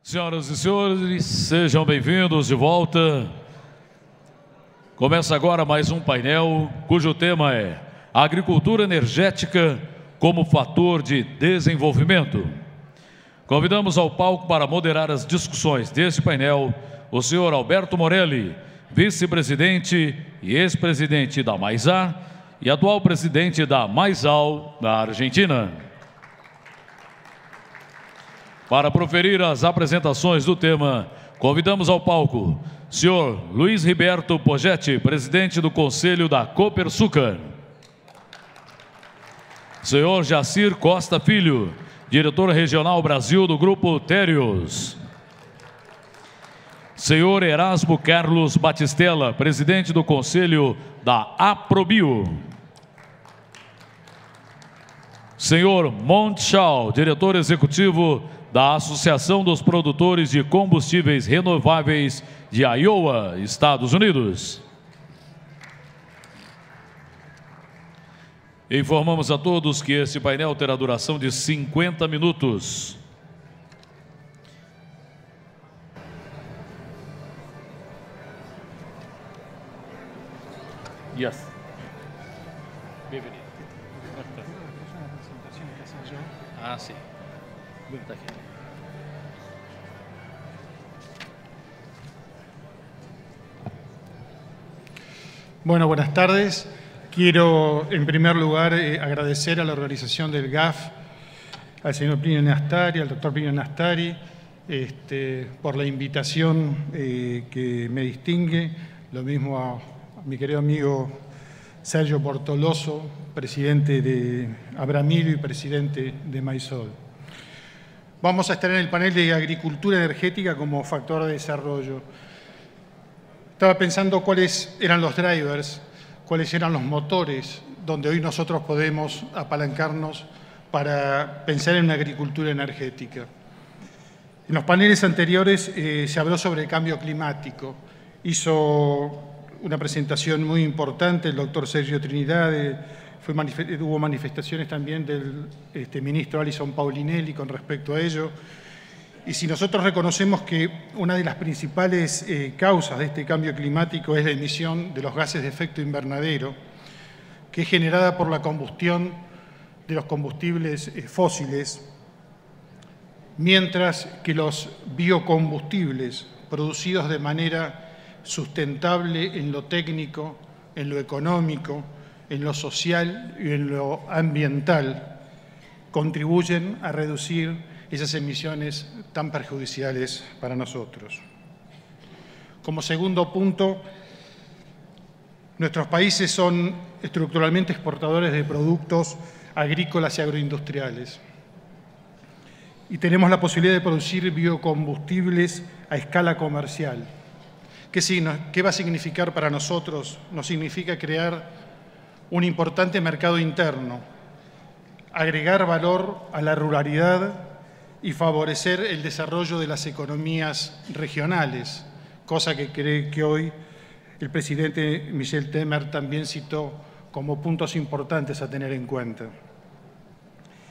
Senhoras e senhores, sejam bem-vindos de volta. Começa agora mais um painel cujo tema é Agricultura Energética como fator de desenvolvimento. Convidamos ao palco para moderar as discussões deste painel o senhor Alberto Morelli, vice-presidente e ex-presidente da Maizá e atual presidente da Maizal, da Argentina. Para proferir as apresentações do tema, convidamos ao palco o senhor Luiz Riberto Pogetti, presidente do Conselho da Copersucar. Senhor Jacir Costa Filho, diretor regional Brasil do Grupo Terios. Senhor Erasmo Carlos Batistella, presidente do Conselho da Aprobio. Senhor Montchal, diretor executivo da Associação dos Produtores de Combustíveis Renováveis de Iowa, Estados Unidos. Informamos a todos que este painel terá duração de 50 minutos. Yes. Bem-vindo. Ah, sim. Muito aqui. Bueno, buenas tardes. Quiero, en primer lugar, agradecer a la organización del GAF, al señor Plinio Nastari, al doctor Plinio Nastari, por la invitación que me distingue. Lo mismo a mi querido amigo Sergio Portoloso, presidente de Abramillo y presidente de Maizol. Vamos a estar en el panel de agricultura energética como factor de desarrollo. Estaba pensando cuáles eran los drivers, cuáles eran los motores donde hoy nosotros podemos apalancarnos para pensar en una agricultura energética. En los paneles anteriores se habló sobre el cambio climático. Hizo una presentación muy importante el doctor Sergio Trinidad. Hubo manifestaciones también del ministro Alison Paulinelli con respecto a ello. Y si nosotros reconocemos que una de las principales causas de este cambio climático es la emisión de los gases de efecto invernadero, que es generada por la combustión de los combustibles fósiles, mientras que los biocombustibles producidos de manera sustentable en lo técnico, en lo económico, en lo social y en lo ambiental, contribuyen a reducir esas emisiones tan perjudiciales para nosotros. Como segundo punto, nuestros países son estructuralmente exportadores de productos agrícolas y agroindustriales. Y tenemos la posibilidad de producir biocombustibles a escala comercial. ¿Qué va a significar para nosotros? Nos significa crear un importante mercado interno, agregar valor a la ruralidad y favorecer el desarrollo de las economías regionales, cosa que cree que hoy el presidente Michel Temer también citó como puntos importantes a tener en cuenta.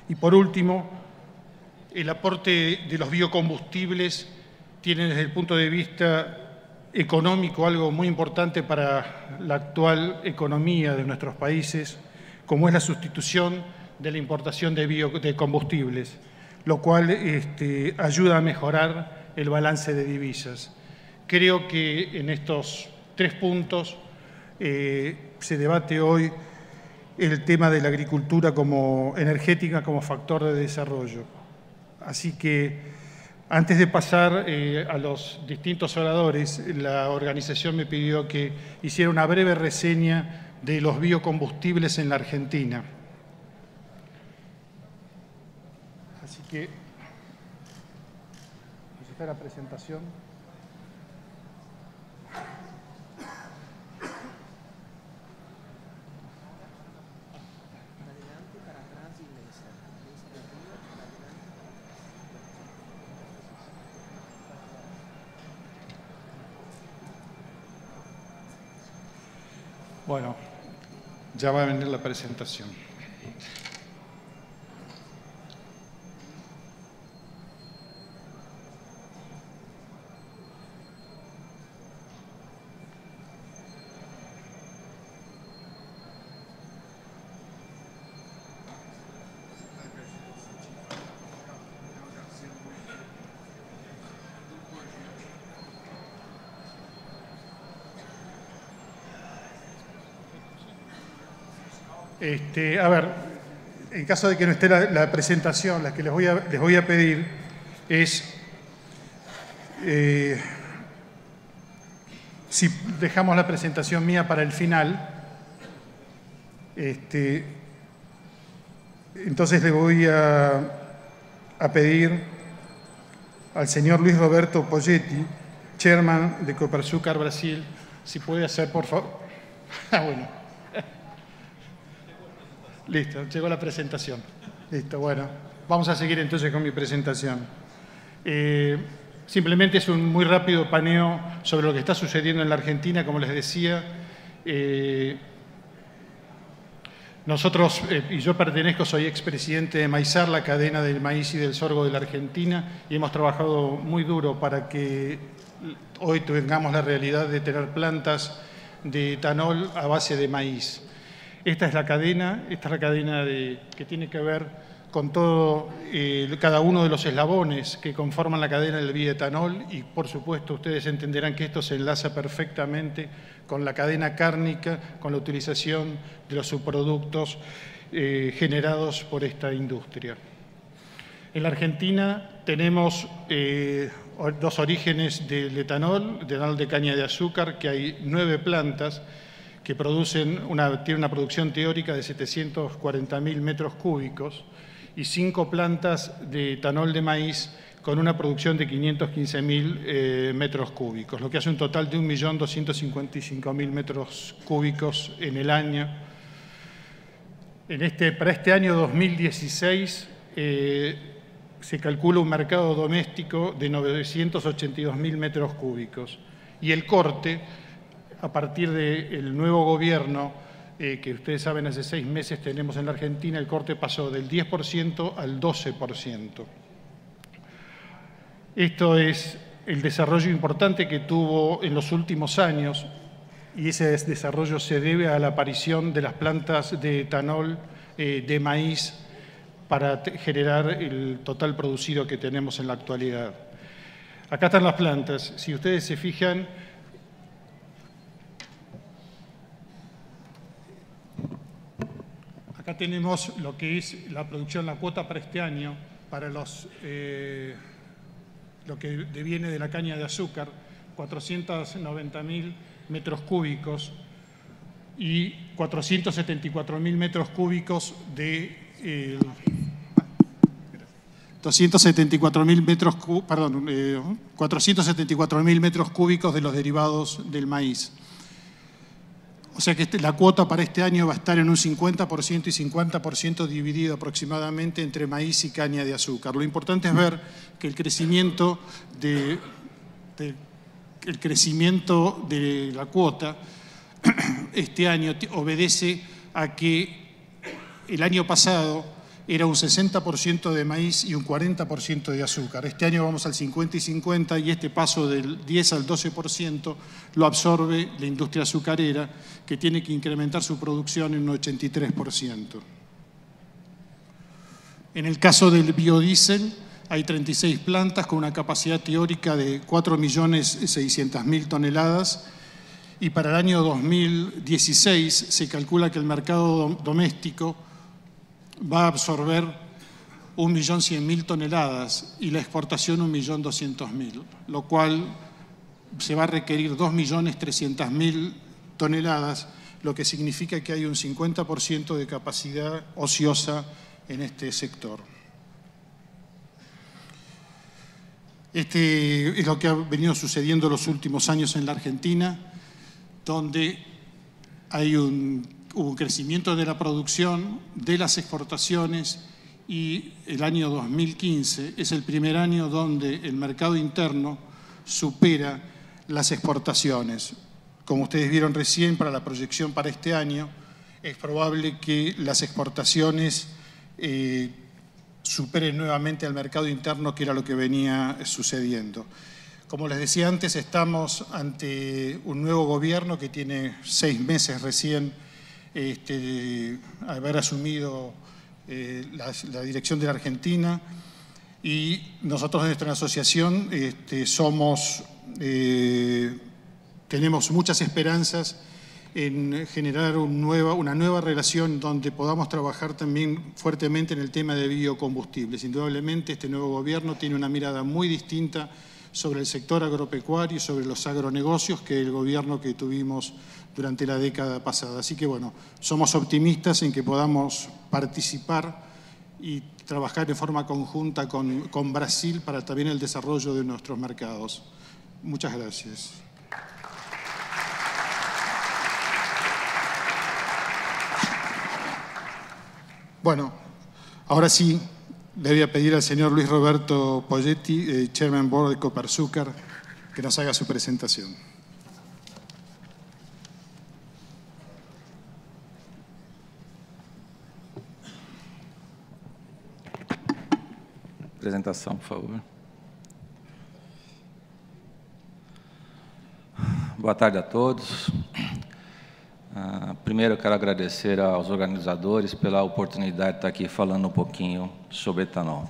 Y por último, el aporte de los biocombustibles tiene desde el punto de vista económico algo muy importante para la actual economía de nuestros países, como es la sustitución de la importación de combustibles, lo cual ayuda a mejorar el balance de divisas. Creo que en estos tres puntos se debate hoy el tema de la agricultura como energética como factor de desarrollo. Así que antes de pasar a los distintos oradores, la organización me pidió que hiciera una breve reseña de los biocombustibles en la Argentina. Así que, ¿nos está la presentación? Bueno, ya va a venir la presentación. A ver, en caso de que no esté la presentación, la que les voy a pedir es, si dejamos la presentación mía para el final, entonces le voy a pedir al señor Luis Roberto Poggetti, chairman de Copersucar Brasil, si puede hacer, por favor. Bueno. Listo, llegó la presentación. Listo, bueno. Vamos a seguir entonces con mi presentación. Simplemente es un muy rápido paneo sobre lo que está sucediendo en la Argentina, como les decía. Nosotros, y yo pertenezco, soy expresidente de Maizar, la cadena del maíz y del sorgo de la Argentina, y hemos trabajado muy duro para que hoy tengamos la realidad de tener plantas de etanol a base de maíz. Esta es la cadena que tiene que ver con todo, cada uno de los eslabones que conforman la cadena del bioetanol, y por supuesto ustedes entenderán que esto se enlaza perfectamente con la cadena cárnica, con la utilización de los subproductos generados por esta industria. En la Argentina tenemos dos orígenes del etanol de caña de azúcar, que hay 9 plantas que tienen una producción teórica de 740.000 metros cúbicos, y 5 plantas de etanol de maíz con una producción de 515.000 metros cúbicos, lo que hace un total de 1.255.000 metros cúbicos en el año. Para este año 2016 se calcula un mercado doméstico de 982.000 metros cúbicos. Y el corte, a partir del nuevo gobierno, que ustedes saben hace 6 meses tenemos en la Argentina, el corte pasó del 10% al 12%. Esto es el desarrollo importante que tuvo en los últimos años, y ese desarrollo se debe a la aparición de las plantas de etanol de maíz para generar el total producido que tenemos en la actualidad. Acá están las plantas. Si ustedes se fijan, acá tenemos lo que es la producción, la cuota para este año, para lo que deviene de la caña de azúcar, 490.000 metros cúbicos y 474.000 metros cúbicos de 474.000 metros cúbicos de los derivados del maíz. O sea que la cuota para este año va a estar en un 50% y 50% dividido aproximadamente entre maíz y caña de azúcar. Lo importante es ver que el crecimiento de la cuota este año obedece a que el año pasado era un 60% de maíz y un 40% de azúcar. Este año vamos al 50 y 50, y este paso del 10 al 12% lo absorbe la industria azucarera, que tiene que incrementar su producción en un 83%. En el caso del biodiesel, hay 36 plantas con una capacidad teórica de 4.600.000 toneladas, y para el año 2016 se calcula que el mercado doméstico va a absorber 1.100.000 toneladas y la exportación 1.200.000, lo cual se va a requerir 2.300.000 toneladas, lo que significa que hay un 50% de capacidad ociosa en este sector. Este es lo que ha venido sucediendo los últimos años en la Argentina, donde hubo un crecimiento de la producción, de las exportaciones, y el año 2015 es el primer año donde el mercado interno supera las exportaciones. Como ustedes vieron recién, para la proyección para este año, es probable que las exportaciones superen nuevamente al mercado interno, que era lo que venía sucediendo. Como les decía antes, estamos ante un nuevo gobierno que tiene 6 meses recién de haber asumido la dirección de la Argentina, y nosotros en nuestra asociación tenemos muchas esperanzas en generar una nueva relación donde podamos trabajar también fuertemente en el tema de biocombustibles. Indudablemente este nuevo gobierno tiene una mirada muy distinta sobre el sector agropecuario y sobre los agronegocios que el gobierno que tuvimos durante la década pasada. Así que bueno, somos optimistas en que podamos participar y trabajar en forma conjunta con Brasil para también el desarrollo de nuestros mercados. Muchas gracias. Bueno, ahora sí, le voy a pedir al señor Luis Roberto Pogetti, Chairman Board de Copersucar, que nos haga su presentación. Apresentação, por favor. Boa tarde a todos. Primeiro, eu quero agradecer aos organizadores pela oportunidade de estar aqui falando um pouquinho sobre etanol.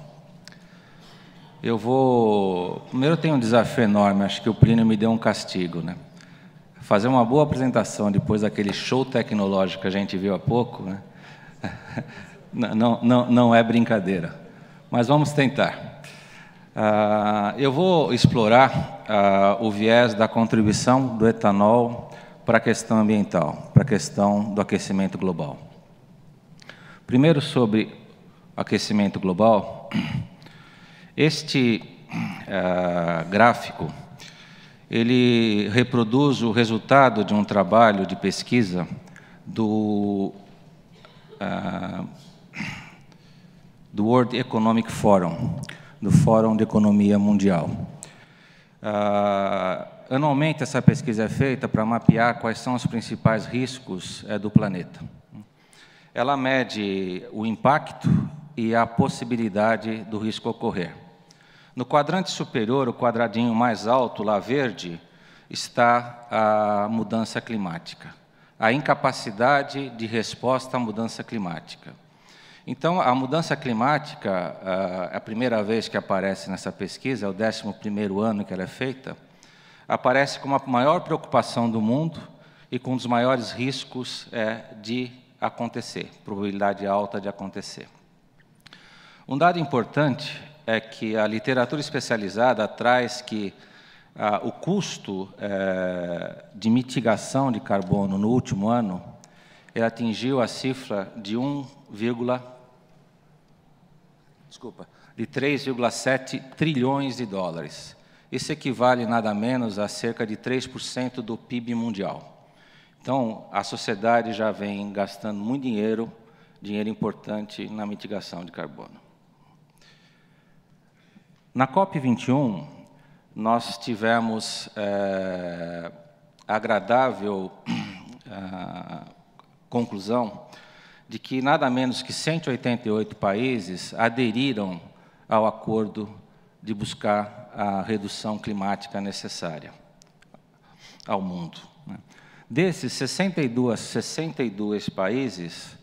Primeiro, eu tenho um desafio enorme, acho que o Plínio me deu um castigo, né? Fazer uma boa apresentação depois daquele show tecnológico que a gente viu há pouco, né? Não é brincadeira, mas vamos tentar. Eu vou explorar o viés da contribuição do etanol para a questão ambiental, para a questão do aquecimento global. Primeiro, sobre aquecimento global, este gráfico, ele reproduz o resultado de um trabalho de pesquisa do World Economic Forum, do Fórum de Economia Mundial. Anualmente, essa pesquisa é feita para mapear quais são os principais riscos do planeta. Ela mede o impacto e a possibilidade do risco ocorrer. No quadrante superior, o quadradinho mais alto, lá verde, está a mudança climática, a incapacidade de resposta à mudança climática. Então, a mudança climática, a primeira vez que aparece nessa pesquisa, é o 11º ano que ela é feita, aparece como a maior preocupação do mundo e com um dos maiores riscos de acontecer, probabilidade alta de acontecer. Um dado importante é que a literatura especializada traz que o custo de mitigação de carbono no último ano ele atingiu a cifra de 3,7 trilhões de dólares. Isso equivale nada menos a cerca de 3% do PIB mundial. Então, a sociedade já vem gastando muito dinheiro importante na mitigação de carbono. Na COP21, nós tivemos a agradável conclusão de que nada menos que 188 países aderiram ao acordo de buscar a redução climática necessária ao mundo. Desses 62 países,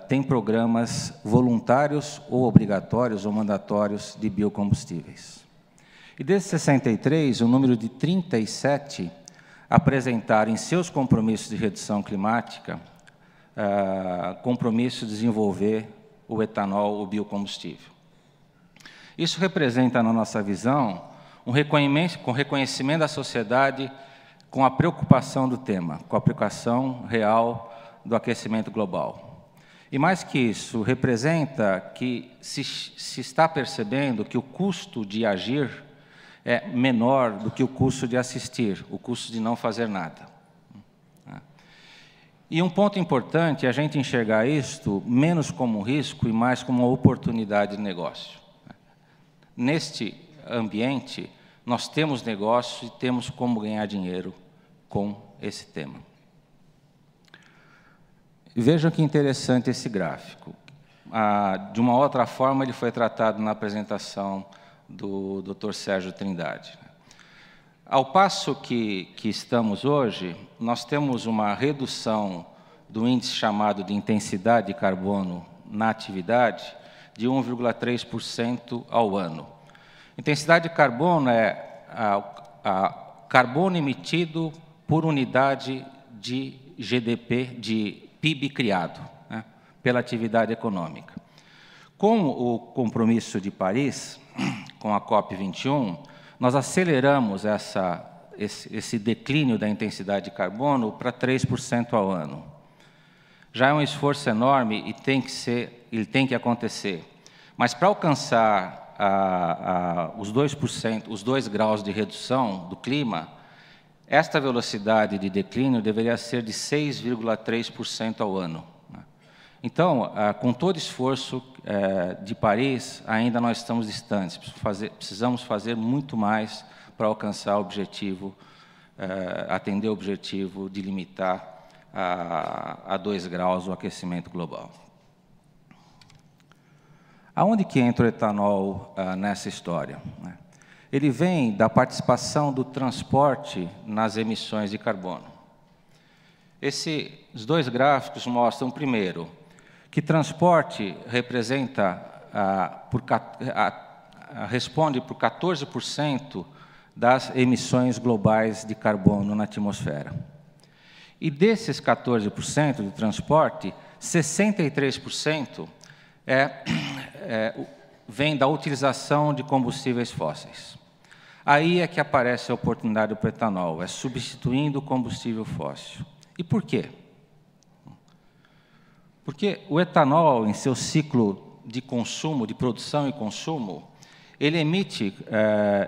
têm programas voluntários ou obrigatórios ou mandatórios de biocombustíveis. E desses 63, o número de 37 apresentaram em seus compromissos de redução climática compromisso de desenvolver o etanol, o biocombustível. Isso representa, na nossa visão, um reconhecimento da sociedade com a preocupação do tema, com a aplicação real do aquecimento global. E mais que isso, representa que se está percebendo que o custo de agir é menor do que o custo de assistir, o custo de não fazer nada. E um ponto importante é a gente enxergar isto menos como um risco e mais como uma oportunidade de negócio. Neste ambiente, nós temos negócio e temos como ganhar dinheiro com esse tema. E vejam que interessante esse gráfico. De uma outra forma, ele foi tratado na apresentação do Dr. Sérgio Trindade. Ao passo que estamos hoje, nós temos uma redução do índice chamado de intensidade de carbono na atividade de 1,3% ao ano. Intensidade de carbono é carbono emitido por unidade de GDP, de PIB criado, né, pela atividade econômica. Com o compromisso de Paris, com a COP21, nós aceleramos esse declínio da intensidade de carbono para 3% ao ano. Já é um esforço enorme e ele tem que acontecer. Mas para alcançar os 2%, os 2 graus de redução do clima, esta velocidade de declínio deveria ser de 6,3% ao ano. Então, com todo esforço de Paris, ainda nós estamos distantes. Precisamos fazer muito mais para alcançar o objetivo, atender o objetivo de limitar a 2 graus o aquecimento global. Aonde que entra o etanol nessa história? Ele vem da participação do transporte nas emissões de carbono. Esses 2 gráficos mostram, primeiro, que transporte responde por 14% das emissões globais de carbono na atmosfera. E desses 14% de transporte, 63% vem da utilização de combustíveis fósseis. Aí é que aparece a oportunidade para o etanol, substituindo o combustível fóssil. E por quê? Porque o etanol, em seu ciclo de consumo, de produção e consumo, ele emite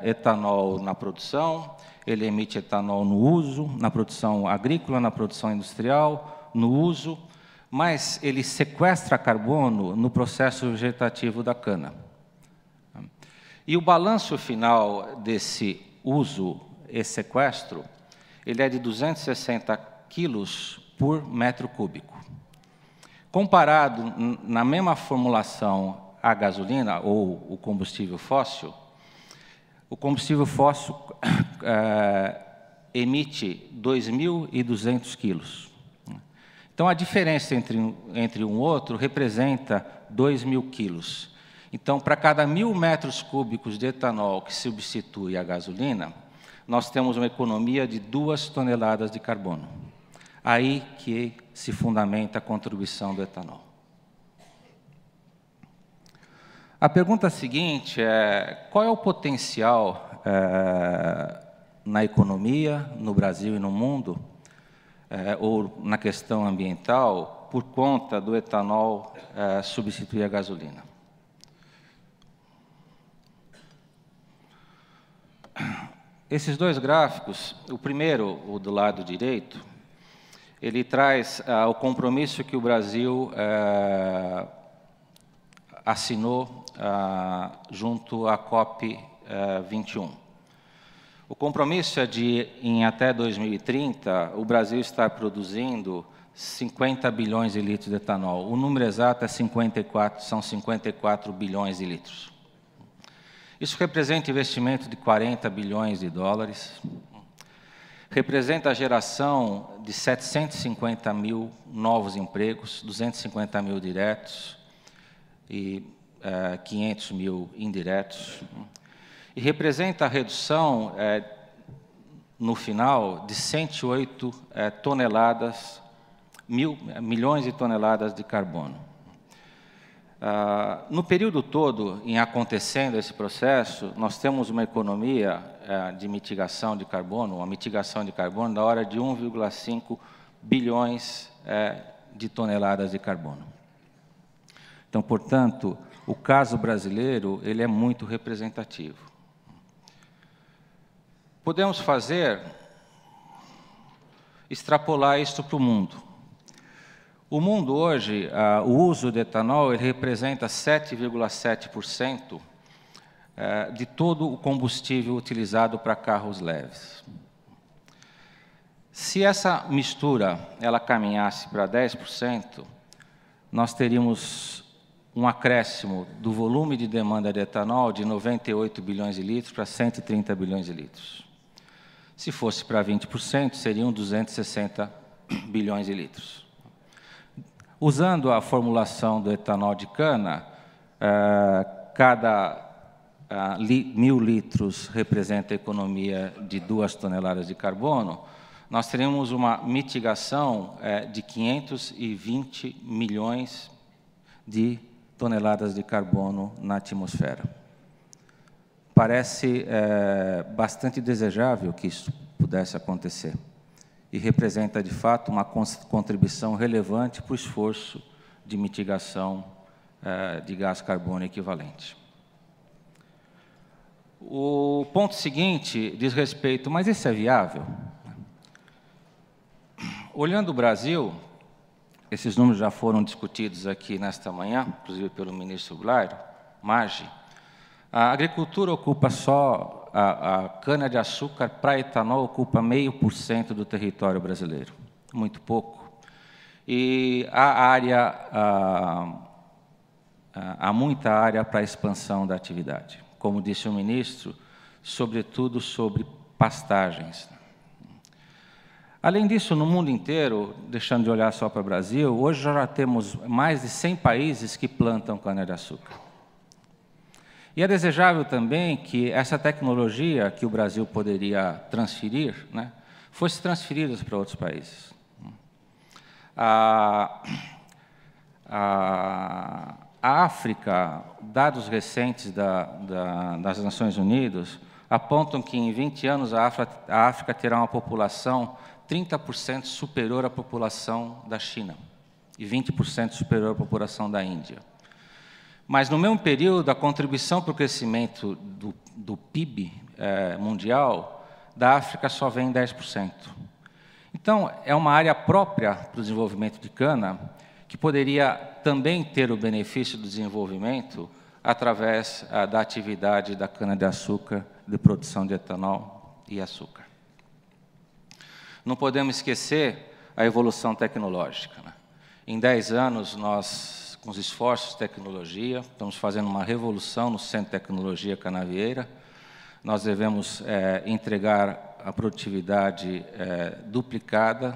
etanol na produção, ele emite etanol no uso, na produção agrícola, na produção industrial, no uso, mas ele sequestra carbono no processo vegetativo da cana. E o balanço final desse uso e sequestro, ele é de 260 quilos por metro cúbico. Comparado na mesma formulação à gasolina ou o combustível fóssil emite 2.200 quilos. Então, a diferença entre um outro representa 2.000 quilos. Então, para cada 1.000 metros cúbicos de etanol que substitui a gasolina, nós temos uma economia de 2 toneladas de carbono. Aí que se fundamenta a contribuição do etanol. A pergunta seguinte é: qual é o potencial na economia, no Brasil e no mundo, ou na questão ambiental, por conta do etanol substituir a gasolina? Esses 2 gráficos, o primeiro, o do lado direito, ele traz o compromisso que o Brasil assinou junto à COP21. O compromisso é de, em até 2030, o Brasil estar produzindo 50 bilhões de litros de etanol. O número exato é 54, são 54 bilhões de litros. Isso representa investimento de 40 bilhões de dólares, representa a geração de 750 mil novos empregos, 250 mil diretos e 500 mil indiretos, e representa a redução, no final, de 108 milhões de toneladas de carbono. No período todo, em acontecendo esse processo, nós temos uma economia de mitigação de carbono, uma mitigação de carbono da ordem de 1,5 bilhões de toneladas de carbono. Então, portanto, o caso brasileiro ele é muito representativo. Podemos extrapolar isso para o mundo. O mundo hoje, o uso de etanol ele representa 7,7% de todo o combustível utilizado para carros leves. Se essa mistura ela caminhasse para 10%, nós teríamos um acréscimo do volume de demanda de etanol de 98 bilhões de litros para 130 bilhões de litros. Se fosse para 20%, seriam 260 bilhões de litros. Usando a formulação do etanol de cana, cada 1.000 litros representa a economia de 2 toneladas de carbono, nós teremos uma mitigação de 520 milhões de toneladas de carbono na atmosfera. Parece bastante desejável que isso pudesse acontecer e representa, de fato, uma contribuição relevante para o esforço de mitigação de gás carbono equivalente. O ponto seguinte diz respeito, mas isso é viável? Olhando o Brasil, esses números já foram discutidos aqui nesta manhã, inclusive pelo ministro Maggi. A agricultura ocupa só, a cana-de-açúcar para etanol ocupa 0,5% do território brasileiro, muito pouco. E há muita área para a expansão da atividade. Como disse o ministro, sobretudo sobre pastagens. Além disso, no mundo inteiro, deixando de olhar só para o Brasil, hoje já temos mais de 100 países que plantam cana-de-açúcar. E é desejável também que essa tecnologia que o Brasil poderia transferir, fosse transferida para outros países. A África, dados recentes das Nações Unidas, apontam que em 20 anos a África terá uma população 30% superior à população da China e 20% superior à população da Índia. Mas, no mesmo período, a contribuição para o crescimento do PIB mundial da África só vem 10%. Então, é uma área própria para o desenvolvimento de cana que poderia também ter o benefício do desenvolvimento através da atividade da cana-de-açúcar, de produção de etanol e açúcar. Não podemos esquecer a evolução tecnológica. Em 10 anos, nós, com os esforços de tecnologia, estamos fazendo uma revolução no Centro de Tecnologia Canavieira. Nós devemos entregar a produtividade duplicada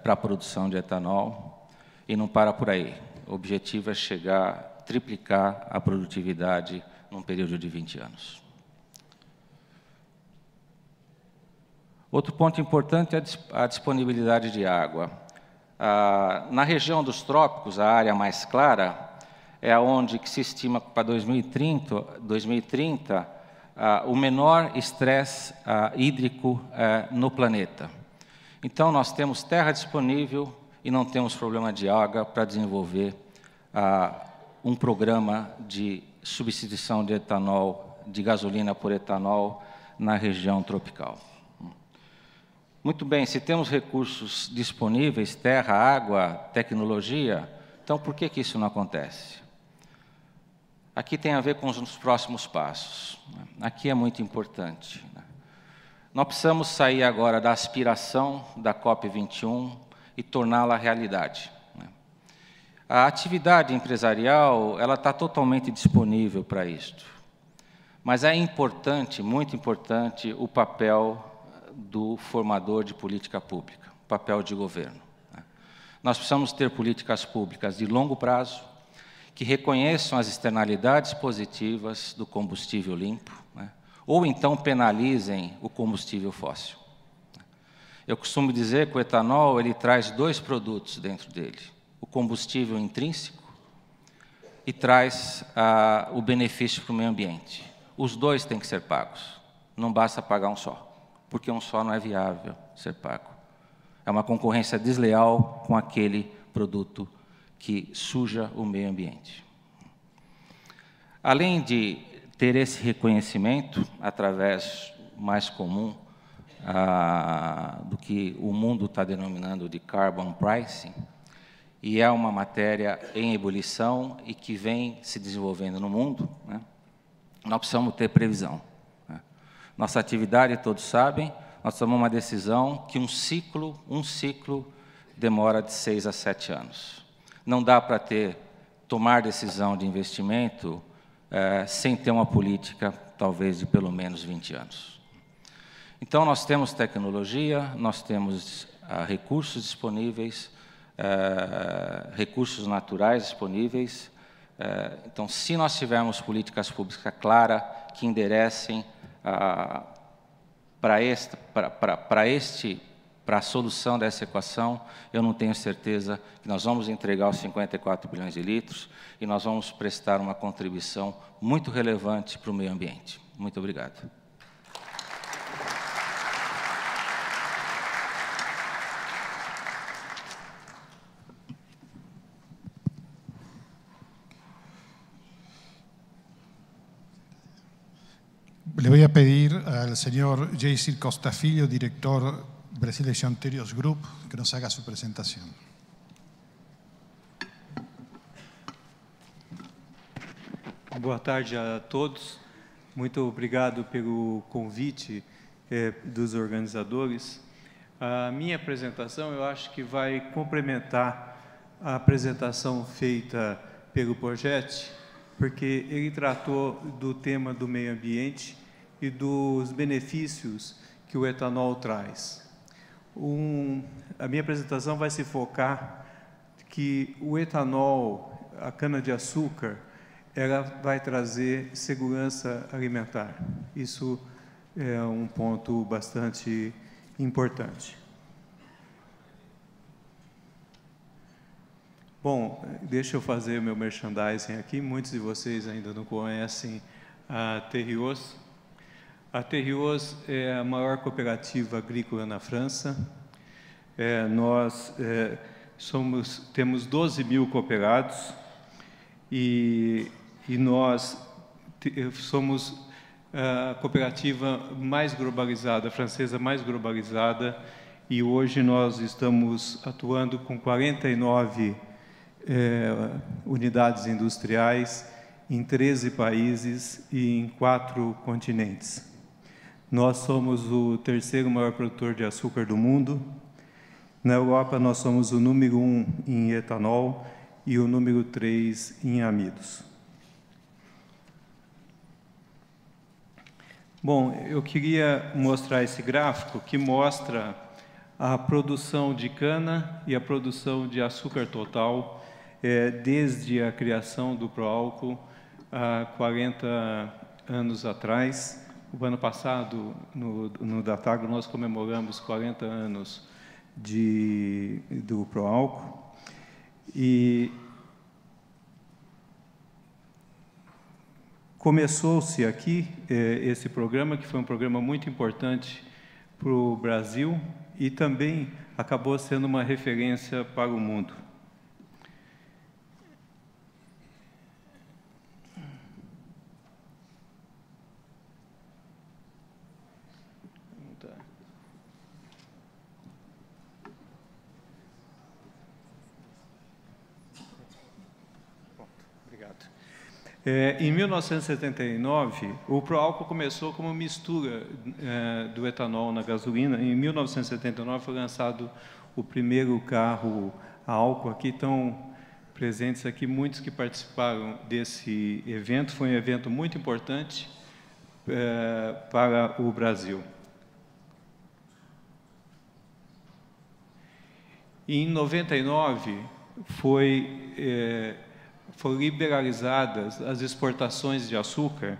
para a produção de etanol, e não para por aí. O objetivo é triplicar a produtividade num período de 20 anos. Outro ponto importante é a disponibilidade de água. Na região dos trópicos, a área mais clara é onde que se estima que para 2030 o menor estresse hídrico no planeta. Então, nós temos terra disponível e não temos problema de água para desenvolver um programa de substituição de etanol, de gasolina por etanol na região tropical. Muito bem, se temos recursos disponíveis, terra, água, tecnologia, então por que isso não acontece? Aqui tem a ver com os próximos passos. Aqui é muito importante. Nós precisamos sair agora da aspiração da COP21 e torná-la realidade. A atividade empresarial está totalmente disponível para isto. Mas é importante, muito importante, o papel do formador de política pública, papel de governo. Nós precisamos ter políticas públicas de longo prazo, que reconheçam as externalidades positivas do combustível limpo, ou então penalizem o combustível fóssil. Eu costumo dizer que o etanol traz 2 produtos dentro dele, o combustível intrínseco e traz o benefício para o meio ambiente. Os 2 têm que ser pagos, não basta pagar um só, porque um só não é viável ser pago. É uma concorrência desleal com aquele produto que suja o meio ambiente. Além de ter esse reconhecimento, através mais comum do que o mundo está denominando de carbon pricing, e é uma matéria em ebulição e que vem se desenvolvendo no mundo, nós precisamos ter previsão. Nossa atividade, todos sabem, nós tomamos uma decisão que um ciclo demora de 6 a 7 anos. Não dá para tomar decisão de investimento sem ter uma política, talvez, de pelo menos 20 anos. Então, nós temos tecnologia, nós temos recursos disponíveis, recursos naturais disponíveis. Então, se nós tivermos políticas públicas claras que enderecem para para a solução dessa equação, eu não tenho certeza que nós vamos entregar os 54 bilhões de litros e nós vamos prestar uma contribuição muito relevante para o meio ambiente. Muito obrigado. Le voy a pedir al señor Jacy Costa Filho, director Brasileiro Onterios Group, que nos haga su presentación. Boa tarde a todos. Muito obrigado pelo convite dos organizadores. A minha apresentação, eu acho que vai complementar a apresentação feita pelo Projeto, porque ele tratou do tema do meio ambiente e dos benefícios que o etanol traz. A minha apresentação vai se focar que o etanol, a cana-de-açúcar, ela vai trazer segurança alimentar. Isso é um ponto bastante importante. Bom, deixa eu fazer o meu merchandising aqui. Muitos de vocês ainda não conhecem a Terrios. A Terrios é a maior cooperativa agrícola na França. Nós temos 12 mil cooperados e nós somos a cooperativa mais globalizada, a francesa mais globalizada, e hoje nós estamos atuando com 49 unidades industriais em 13 países e em 4 continentes. Nós somos o terceiro maior produtor de açúcar do mundo. Na Europa, nós somos o número 1 em etanol e o número 3 em amidos. Bom, eu queria mostrar esse gráfico que mostra a produção de cana e a produção de açúcar total desde a criação do Proálcool há 40 anos atrás. O ano passado, no Datagro, nós comemoramos 40 anos do Proálcool. E começou-se aqui esse programa, que foi um programa muito importante para o Brasil e também acabou sendo uma referência para o mundo. Em 1979, o Proálcool começou como mistura do etanol na gasolina. Em 1979 foi lançado o primeiro carro a álcool. Aqui estão presentes aqui muitos que participaram desse evento. Foi um evento muito importante para o Brasil. Em 99 foram liberalizadas as exportações de açúcar,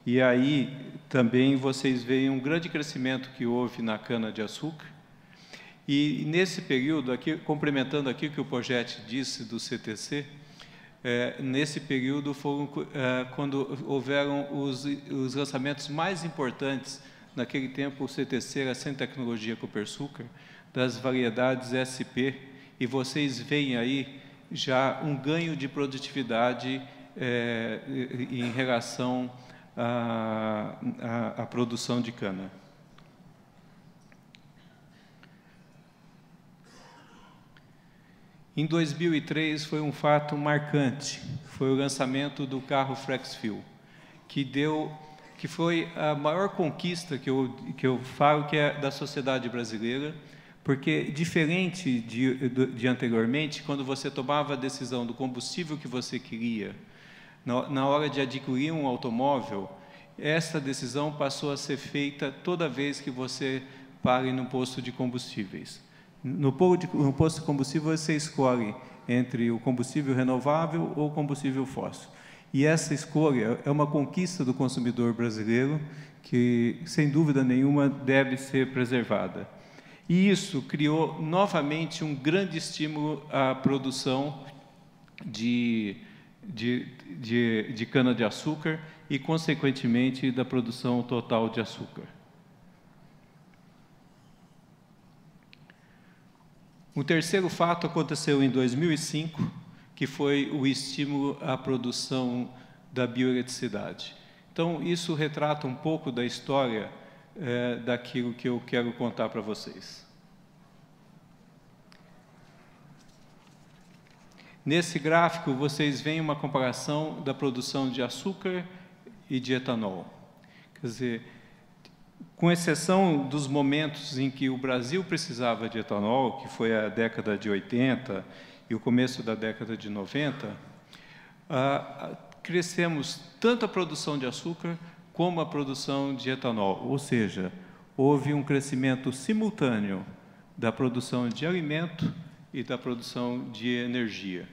e aí também vocês veem um grande crescimento que houve na cana-de-açúcar. E nesse período, aqui, complementando aqui o que o Projeto disse do CTC, nesse período foram quando houveram os lançamentos mais importantes. Naquele tempo, o CTC era sem tecnologia Copersucar, das variedades SP, e vocês veem aí já um ganho de produtividade em relação à produção de cana. Em 2003 foi um fato marcante, foi o lançamento do carro FlexFuel, que foi a maior conquista que eu falo que é da sociedade brasileira, porque, diferente de anteriormente, quando você tomava a decisão do combustível que você queria, na hora de adquirir um automóvel, essa decisão passou a ser feita toda vez que você para no posto de combustíveis. No posto de combustível, você escolhe entre o combustível renovável ou o combustível fóssil. E essa escolha é uma conquista do consumidor brasileiro que, sem dúvida nenhuma, deve ser preservada. E isso criou novamente um grande estímulo à produção de cana-de-açúcar e, consequentemente, da produção total de açúcar. O terceiro fato aconteceu em 2005, que foi o estímulo à produção da bioeletricidade. Então, isso retrata um pouco da história daquilo que eu quero contar para vocês. Nesse gráfico, vocês veem uma comparação da produção de açúcar e de etanol. Quer dizer, com exceção dos momentos em que o Brasil precisava de etanol, que foi a década de 80 e o começo da década de 90, crescemos tanto a produção de açúcar como a produção de etanol, ou seja, houve um crescimento simultâneo da produção de alimento e da produção de energia.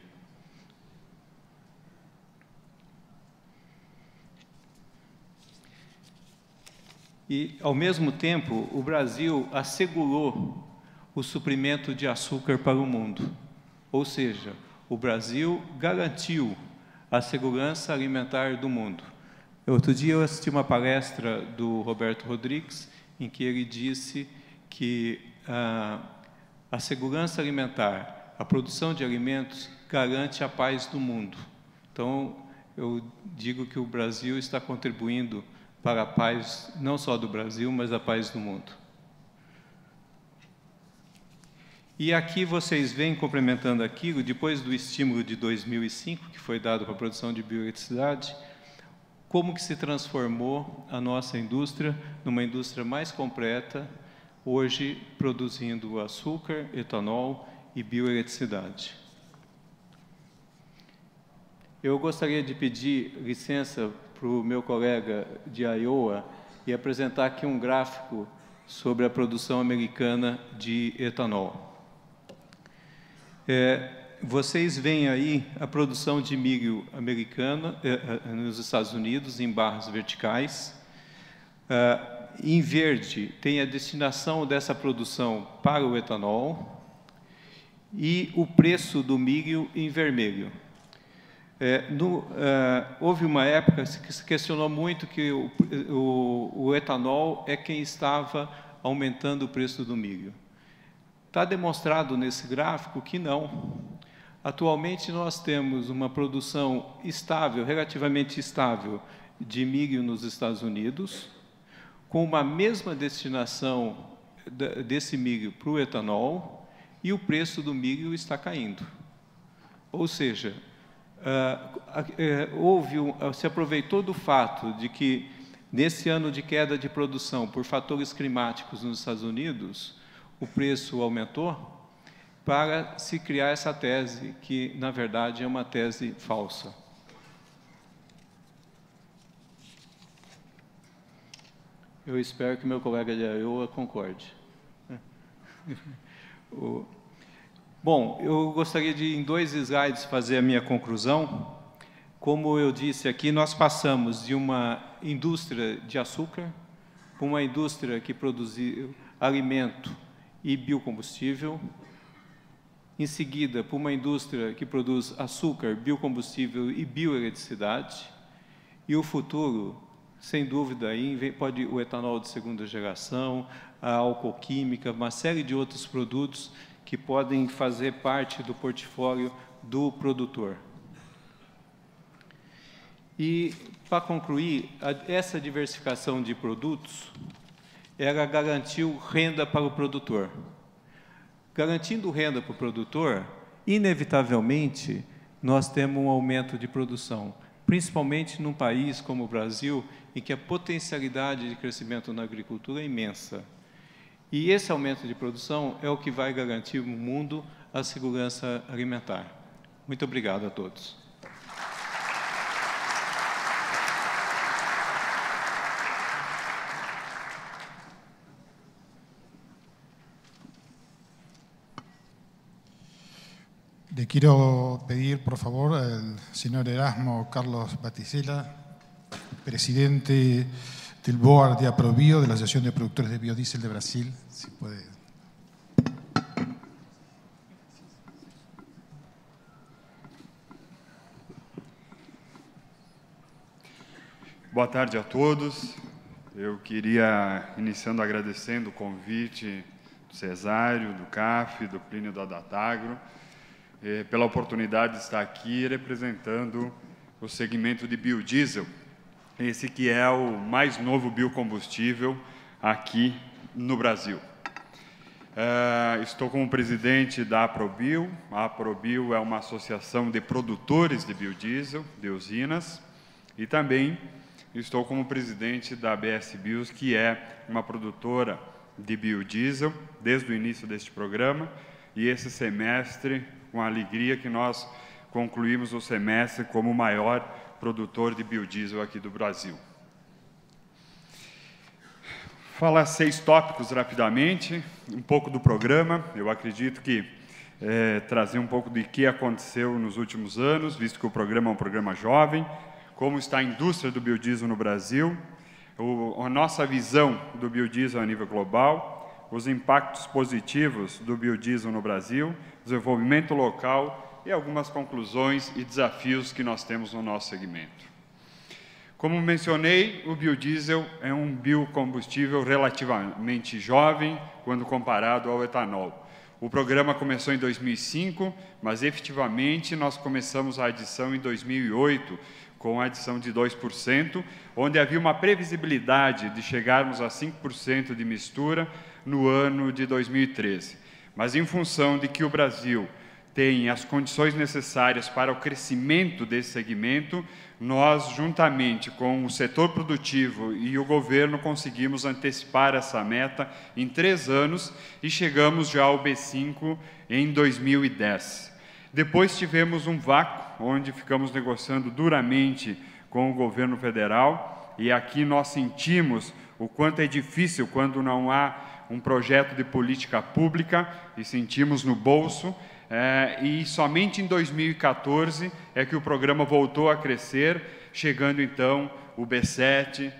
E, ao mesmo tempo, o Brasil assegurou o suprimento de açúcar para o mundo. Ou seja, o Brasil garantiu a segurança alimentar do mundo. Outro dia eu assisti uma palestra do Roberto Rodrigues, em que ele disse que a segurança alimentar, a produção de alimentos, garante a paz do mundo. Então, eu digo que o Brasil está contribuindo para a paz, não só do Brasil, mas a paz do mundo. E aqui vocês veem, complementando aquilo, depois do estímulo de 2005, que foi dado para a produção de bioeletricidade, como que se transformou a nossa indústria numa indústria mais completa, hoje produzindo açúcar, etanol e bioeletricidade. Eu gostaria de pedir licença para o meu colega de Iowa e apresentar aqui um gráfico sobre a produção americana de etanol. Vocês veem aí a produção de milho americana nos Estados Unidos, em barras verticais. Em verde, tem a destinação dessa produção para o etanol e o preço do milho em vermelho. Houve uma época que se questionou muito que o etanol é quem estava aumentando o preço do milho. Está demonstrado nesse gráfico que não. Atualmente, nós temos uma produção estável, relativamente estável, de milho nos Estados Unidos, com uma mesma destinação desse milho para o etanol, e o preço do milho está caindo. Ou seja, se aproveitou do fato de que, nesse ano de queda de produção por fatores climáticos nos Estados Unidos, o preço aumentou, para se criar essa tese, que, na verdade, é uma tese falsa. Eu espero que meu colega de Iowa concorde. Bom, eu gostaria de, em 2 slides, fazer a minha conclusão. Como eu disse aqui, nós passamos de uma indústria de açúcar para uma indústria que produziu alimento e biocombustível, em seguida, para uma indústria que produz açúcar, biocombustível e bioeletricidade, e o futuro, sem dúvida, aí pode o etanol de segunda geração, a álcool química, uma série de outros produtos que podem fazer parte do portfólio do produtor. E, para concluir, essa diversificação de produtos, ela garantiu renda para o produtor. Garantindo renda para o produtor, inevitavelmente, nós temos um aumento de produção, principalmente num país como o Brasil, em que a potencialidade de crescimento na agricultura é imensa. E esse aumento de produção é o que vai garantir no mundo a segurança alimentar. Muito obrigado a todos. Le quiero pedir, por favor, al señor Erasmo Carlos Baticela, presidente del Board de Aprobio de la Asociación de Productores de Biodiesel de Brasil, si puede. Boa tarde a todos. Eu queria, iniciando, agradecendo o convite do Cesário, do CAF, do Plínio da Datagro, pela oportunidade de estar aqui representando o segmento de biodiesel, esse que é o mais novo biocombustível aqui no Brasil. Estou como presidente da Aprobio. A Aprobio é uma associação de produtores de biodiesel, de usinas, e também estou como presidente da BS Bios, que é uma produtora de biodiesel, desde o início deste programa, e esse semestre, com alegria que nós concluímos o semestre como o maior produtor de biodiesel aqui do Brasil. Falar 6 tópicos rapidamente, um pouco do programa. Eu acredito que trazer um pouco do que aconteceu nos últimos anos, visto que o programa é um programa jovem, como está a indústria do biodiesel no Brasil, a nossa visão do biodiesel a nível global, os impactos positivos do biodiesel no Brasil, desenvolvimento local e algumas conclusões e desafios que nós temos no nosso segmento. Como mencionei, o biodiesel é um biocombustível relativamente jovem quando comparado ao etanol. O programa começou em 2005, mas efetivamente nós começamos a adição em 2008, com a adição de 2%, onde havia uma previsibilidade de chegarmos a 5% de mistura no ano de 2013. Mas em função de que o Brasil tem as condições necessárias para o crescimento desse segmento, nós, juntamente com o setor produtivo e o governo, conseguimos antecipar essa meta em 3 anos e chegamos já ao B5 em 2010. Depois tivemos um vácuo, onde ficamos negociando duramente com o governo federal, e aqui nós sentimos o quanto é difícil quando não há um projeto de política pública, e sentimos no bolso, e somente em 2014 é que o programa voltou a crescer, chegando então o B7,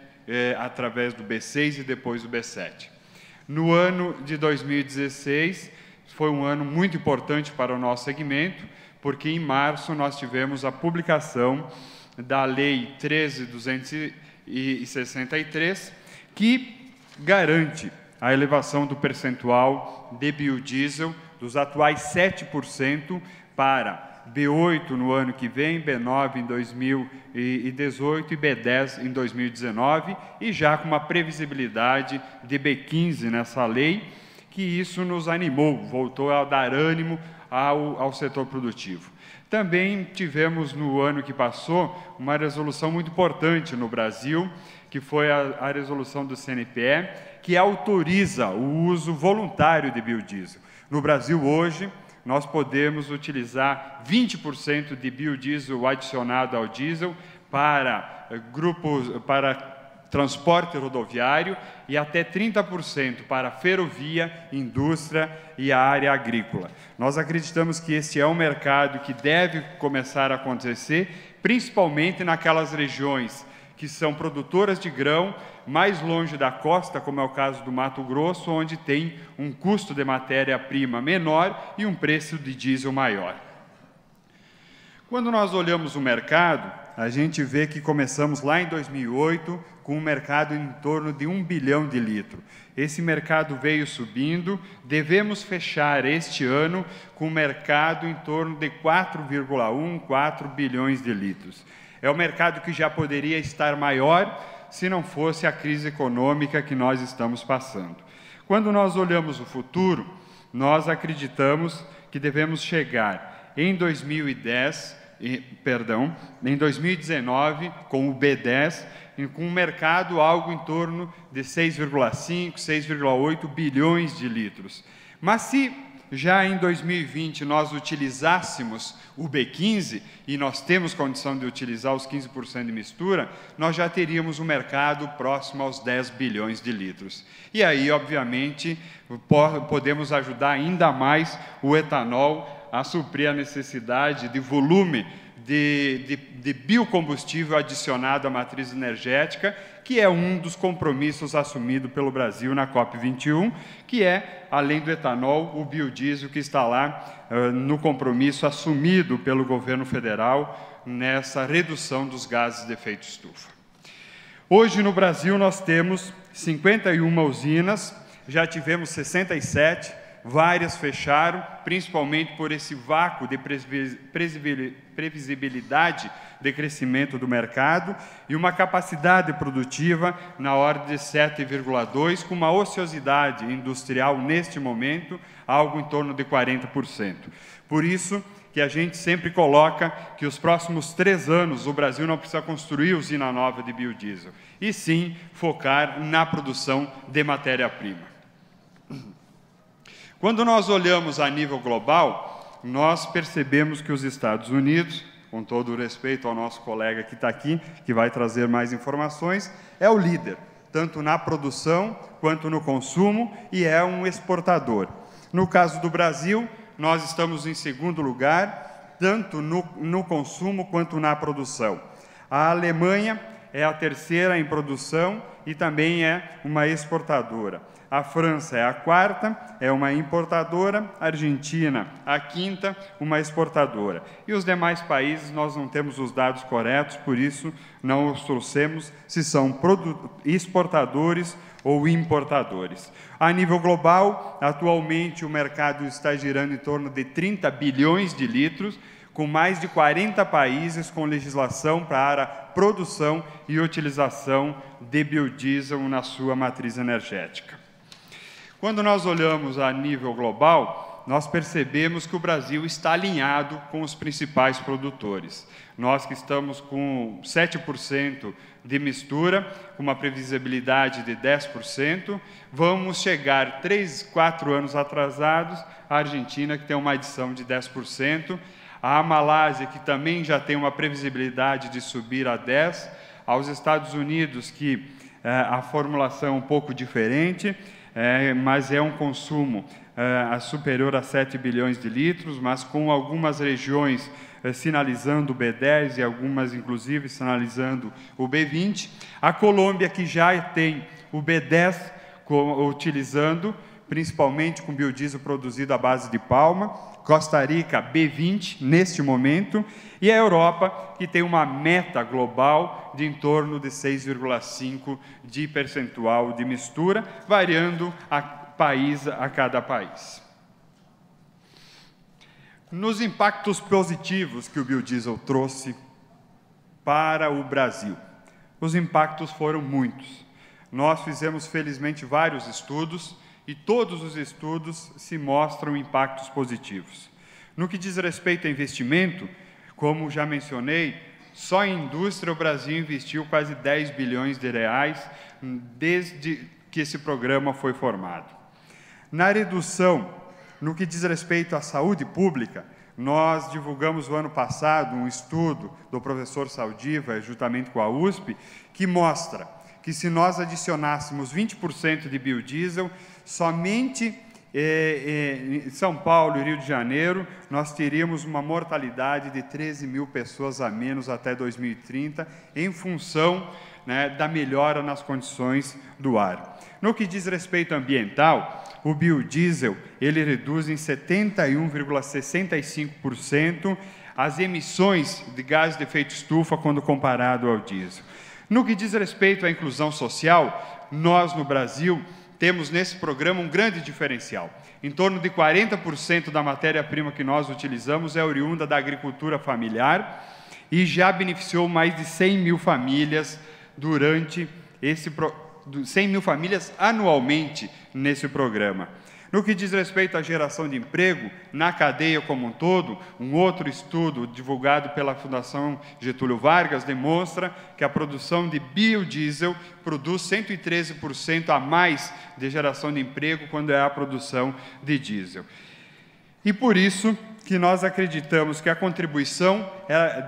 através do B6 e depois do B7. No ano de 2016, foi um ano muito importante para o nosso segmento, porque em março nós tivemos a publicação da Lei 13.263, que garante a elevação do percentual de biodiesel dos atuais 7% para B8 no ano que vem, B9 em 2018 e B10 em 2019, e já com uma previsibilidade de B15 nessa lei, que isso nos animou, voltou a dar ânimo ao setor produtivo. Também tivemos, no ano que passou, uma resolução muito importante no Brasil, que foi a resolução do CNPE, que autoriza o uso voluntário de biodiesel. No Brasil, hoje, nós podemos utilizar 20% de biodiesel adicionado ao diesel para transporte rodoviário e até 30% para ferrovia, indústria e a área agrícola. Nós acreditamos que este é um mercado que deve começar a acontecer, principalmente naquelas regiões que são produtoras de grão, mais longe da costa, como é o caso do Mato Grosso, onde tem um custo de matéria-prima menor e um preço de diesel maior. Quando nós olhamos o mercado, a gente vê que começamos lá em 2008 com um mercado em torno de 1 bilhão de litros. Esse mercado veio subindo, devemos fechar este ano com um mercado em torno de 4,1, 4 bilhões de litros. É um mercado que já poderia estar maior se não fosse a crise econômica que nós estamos passando. Quando nós olhamos o futuro, nós acreditamos que devemos chegar em 2019, com o B10, com um mercado algo em torno de 6,5, 6,8 bilhões de litros. Mas se já em 2020 nós utilizássemos o B15, e nós temos condição de utilizar os 15% de mistura, nós já teríamos um mercado próximo aos 10 bilhões de litros. E aí, obviamente, podemos ajudar ainda mais o etanol a suprir a necessidade de volume de biocombustível adicionado à matriz energética, que é um dos compromissos assumidos pelo Brasil na COP21, que é, além do etanol, o biodiesel que está lá no compromisso assumido pelo governo federal nessa redução dos gases de efeito estufa. Hoje, no Brasil, nós temos 51 usinas, já tivemos 67, várias fecharam, principalmente por esse vácuo de previsibilidade de crescimento do mercado e uma capacidade produtiva na ordem de 7,2, com uma ociosidade industrial neste momento, algo em torno de 40%. Por isso que a gente sempre coloca que os próximos 3 anos o Brasil não precisa construir usina nova de biodiesel, e sim focar na produção de matéria-prima. Quando nós olhamos a nível global, nós percebemos que os Estados Unidos, com todo o respeito ao nosso colega que está aqui, que vai trazer mais informações, é o líder, tanto na produção quanto no consumo, e é um exportador. No caso do Brasil, nós estamos em segundo lugar, tanto no consumo quanto na produção. A Alemanha é a terceira em produção e também é uma exportadora. A França é a quarta, é uma importadora, a Argentina a quinta, uma exportadora. E os demais países nós não temos os dados corretos, por isso não os trouxemos se são exportadores ou importadores. A nível global, atualmente o mercado está girando em torno de 30 bilhões de litros, com mais de 40 países com legislação para a produção e utilização de biodiesel na sua matriz energética. Quando nós olhamos a nível global, nós percebemos que o Brasil está alinhado com os principais produtores. Nós que estamos com 7% de mistura, com uma previsibilidade de 10%, vamos chegar 3, 4 anos atrasados, a Argentina, que tem uma adição de 10%, a Malásia, que também já tem uma previsibilidade de subir a 10%, aos Estados Unidos, que a formulação é um pouco diferente, mas é um consumo superior a 7 bilhões de litros, mas com algumas regiões sinalizando o B10 e algumas, inclusive, sinalizando o B20. A Colômbia, que já tem o B10 utilizando, principalmente com biodiesel produzido à base de palma. Costa Rica, B20, neste momento. E a Europa, que tem uma meta global de em torno de 6,5% de percentual de mistura, variando a cada país. Nos impactos positivos que o biodiesel trouxe para o Brasil, os impactos foram muitos. Nós fizemos, felizmente, vários estudos, e todos os estudos se mostram impactos positivos. No que diz respeito a investimento, como já mencionei, só em indústria o Brasil investiu quase 10 bilhões de reais desde que esse programa foi formado. Na redução, no que diz respeito à saúde pública, nós divulgamos o ano passado um estudo do professor Saldiva, juntamente com a USP, que mostra que se nós adicionássemos 20% de biodiesel, somente em São Paulo e Rio de Janeiro, nós teríamos uma mortalidade de 13 mil pessoas a menos até 2030, em função da melhora nas condições do ar. No que diz respeito ambiental, o biodiesel ele reduz em 71,65% as emissões de gases de efeito estufa quando comparado ao diesel. No que diz respeito à inclusão social, nós no Brasil temos nesse programa um grande diferencial. Em torno de 40% da matéria-prima que nós utilizamos é oriunda da agricultura familiar e já beneficiou mais de 100 mil famílias durante 100 mil famílias anualmente nesse programa. No que diz respeito à geração de emprego, na cadeia como um todo, um outro estudo divulgado pela Fundação Getúlio Vargas demonstra que a produção de biodiesel produz 113% a mais de geração de emprego quando é a produção de diesel. E por isso que nós acreditamos que a contribuição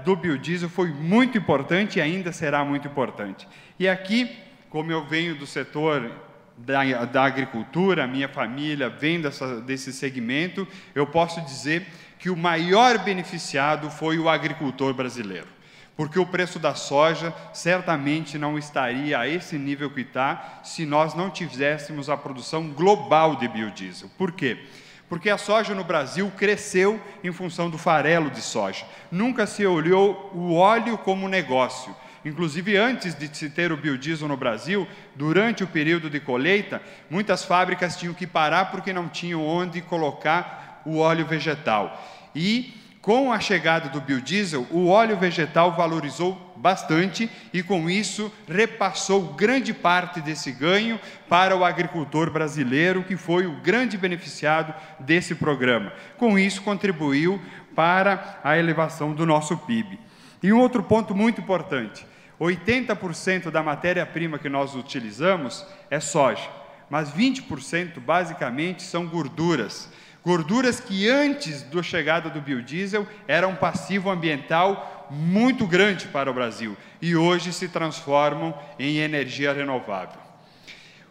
do biodiesel foi muito importante e ainda será muito importante. E aqui, como eu venho do setor da agricultura, a minha família vem desse segmento, eu posso dizer que o maior beneficiado foi o agricultor brasileiro, porque o preço da soja certamente não estaria a esse nível que está se nós não tivéssemos a produção global de biodiesel. Por quê? Porque a soja no Brasil cresceu em função do farelo de soja. Nunca se olhou o óleo como negócio. Inclusive, antes de se ter o biodiesel no Brasil, durante o período de colheita, muitas fábricas tinham que parar porque não tinham onde colocar o óleo vegetal. E, com a chegada do biodiesel, o óleo vegetal valorizou bastante e, com isso, repassou grande parte desse ganho para o agricultor brasileiro, que foi o grande beneficiado desse programa. Com isso, contribuiu para a elevação do nosso PIB. E um outro ponto muito importante, 80% da matéria-prima que nós utilizamos é soja, mas 20% basicamente são gorduras. Gorduras que antes da chegada do biodiesel eram um passivo ambiental muito grande para o Brasil e hoje se transformam em energia renovável.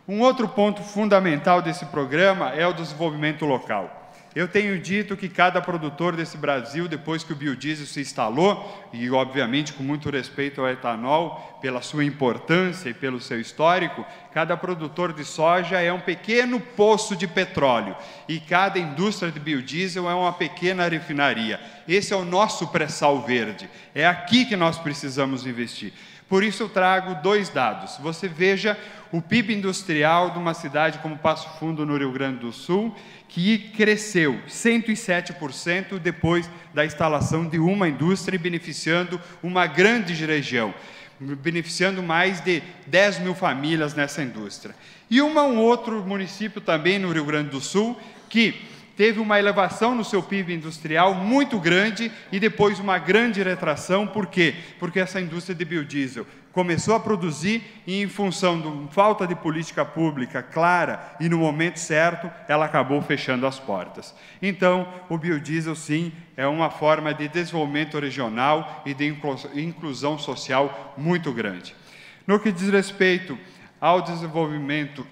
Um outro ponto fundamental desse programa é o desenvolvimento local. Eu tenho dito que cada produtor desse Brasil, depois que o biodiesel se instalou, e obviamente com muito respeito ao etanol, pela sua importância e pelo seu histórico, cada produtor de soja é um pequeno poço de petróleo e cada indústria de biodiesel é uma pequena refinaria. Esse é o nosso pré-sal verde, é aqui que nós precisamos investir. Por isso eu trago dois dados. Você veja o PIB industrial de uma cidade como Passo Fundo, no Rio Grande do Sul, que cresceu 107% depois da instalação de uma indústria e beneficiando uma grande região, beneficiando mais de 10 mil famílias nessa indústria. E um outro município também no Rio Grande do Sul, que teve uma elevação no seu PIB industrial muito grande e depois uma grande retração. Por quê? Porque essa indústria de biodiesel começou a produzir e, em função de falta de política pública clara e no momento certo, ela acabou fechando as portas. Então, o biodiesel, sim, é uma forma de desenvolvimento regional e de inclusão social muito grande. No que diz respeito ao desenvolvimento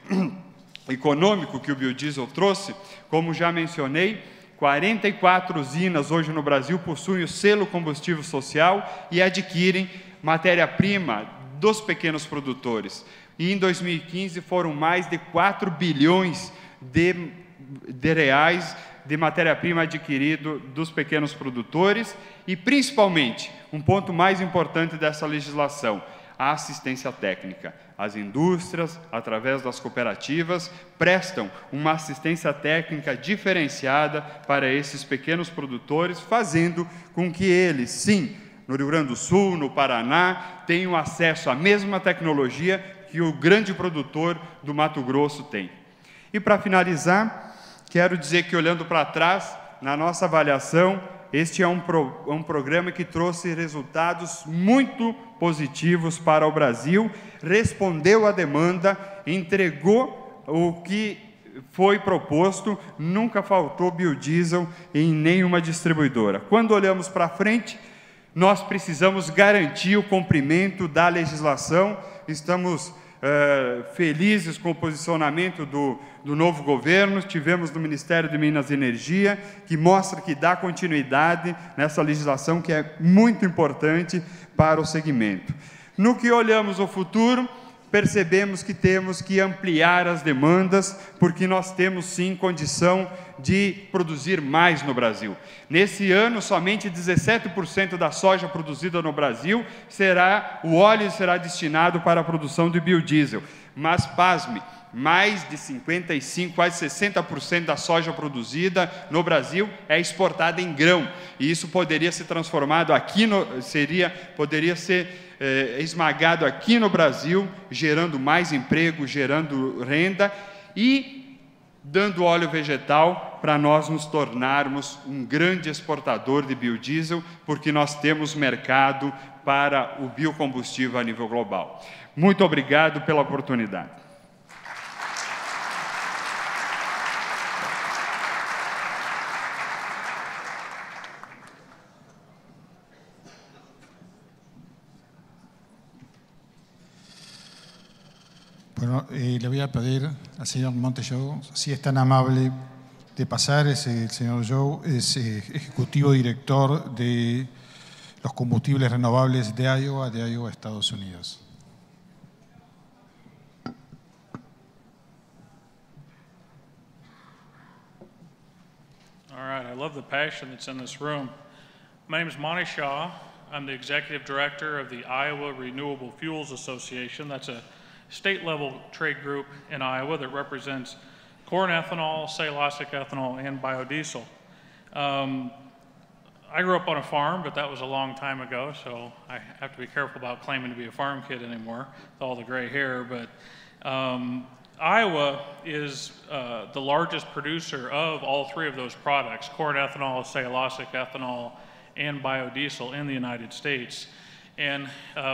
econômico que o biodiesel trouxe, como já mencionei, 44 usinas hoje no Brasil possuem o selo combustível social e adquirem matéria-prima dos pequenos produtores. E em 2015 foram mais de 4 bilhões de reais de matéria-prima adquirido dos pequenos produtores e, principalmente, um ponto mais importante dessa legislação, a assistência técnica. As indústrias, através das cooperativas, prestam uma assistência técnica diferenciada para esses pequenos produtores, fazendo com que eles, sim, no Rio Grande do Sul, no Paraná, tenham acesso à mesma tecnologia que o grande produtor do Mato Grosso tem. E, para finalizar, quero dizer que, olhando para trás, na nossa avaliação, este é um programa que trouxe resultados muito positivos para o Brasil, respondeu à demanda, entregou o que foi proposto, nunca faltou biodiesel em nenhuma distribuidora. Quando olhamos para frente, nós precisamos garantir o cumprimento da legislação. Estamos felizes com o posicionamento do novo governo. Tivemos no Ministério de Minas e Energia, que mostra que dá continuidade nessa legislação que é muito importante para o segmento. No que olhamos o futuro, percebemos que temos que ampliar as demandas, porque nós temos sim condição de produzir mais no Brasil. Nesse ano, somente 17% da soja produzida no Brasil o óleo será destinado para a produção de biodiesel. Mas, pasme, mais de 55%, quase 60% da soja produzida no Brasil é exportada em grão. E isso poderia ser transformado aqui, poderia ser esmagado aqui no Brasil, gerando mais emprego, gerando renda e dando óleo vegetal para nós nos tornarmos um grande exportador de biodiesel, porque nós temos mercado para o biocombustível a nível global. Muito obrigado pela oportunidade. Bueno, le voy a pedir al señor Montes Llago, si es tan amable, de pasar es el señor Joe, es ejecutivo director de los combustibles renovables de Iowa, Estados Unidos. All right, I love the passion that's in this room. My name is Monty Shaw. I'm the executive director of the Iowa Renewable Fuels Association. That's a state-level trade group in Iowa that represents corn ethanol, cellulosic ethanol, and biodiesel. I grew up on a farm, but that was a long time ago, so I have to be careful about claiming to be a farm kid anymore with all the gray hair. But Iowa is the largest producer of all three of those products, corn ethanol, cellulosic ethanol, and biodiesel in the United States. And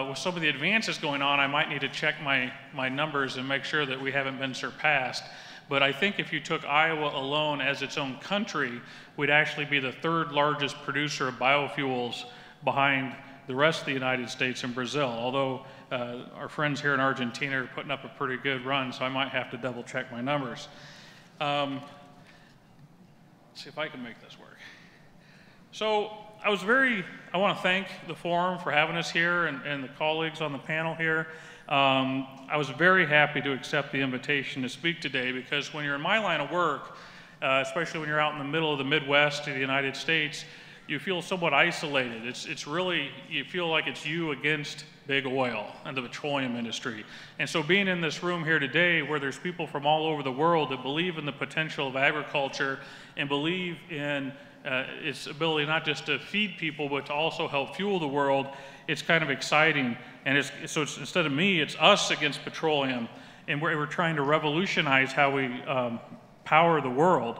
with some of the advances going on, I might need to check my numbers and make sure that we haven't been surpassed. But I think if you took Iowa alone as its own country, we'd actually be the third largest producer of biofuels behind the rest of the United States and Brazil, although our friends here in Argentina are putting up a pretty good run, so I might have to double check my numbers. Let's see if I can make this work. So I want to thank the forum for having us here and the colleagues on the panel here. I was very happy to accept the invitation to speak today because when you're in my line of work, especially when you're out in the middle of the Midwest of the United States, you feel somewhat isolated. It's really, you feel like it's you against big oil and the petroleum industry. And so being in this room here today where there's people from all over the world that believe in the potential of agriculture and believe in its ability not just to feed people, but to also help fuel the world, it's kind of exciting. And so it's, instead of me, it's us against petroleum. And we're trying to revolutionize how we power the world.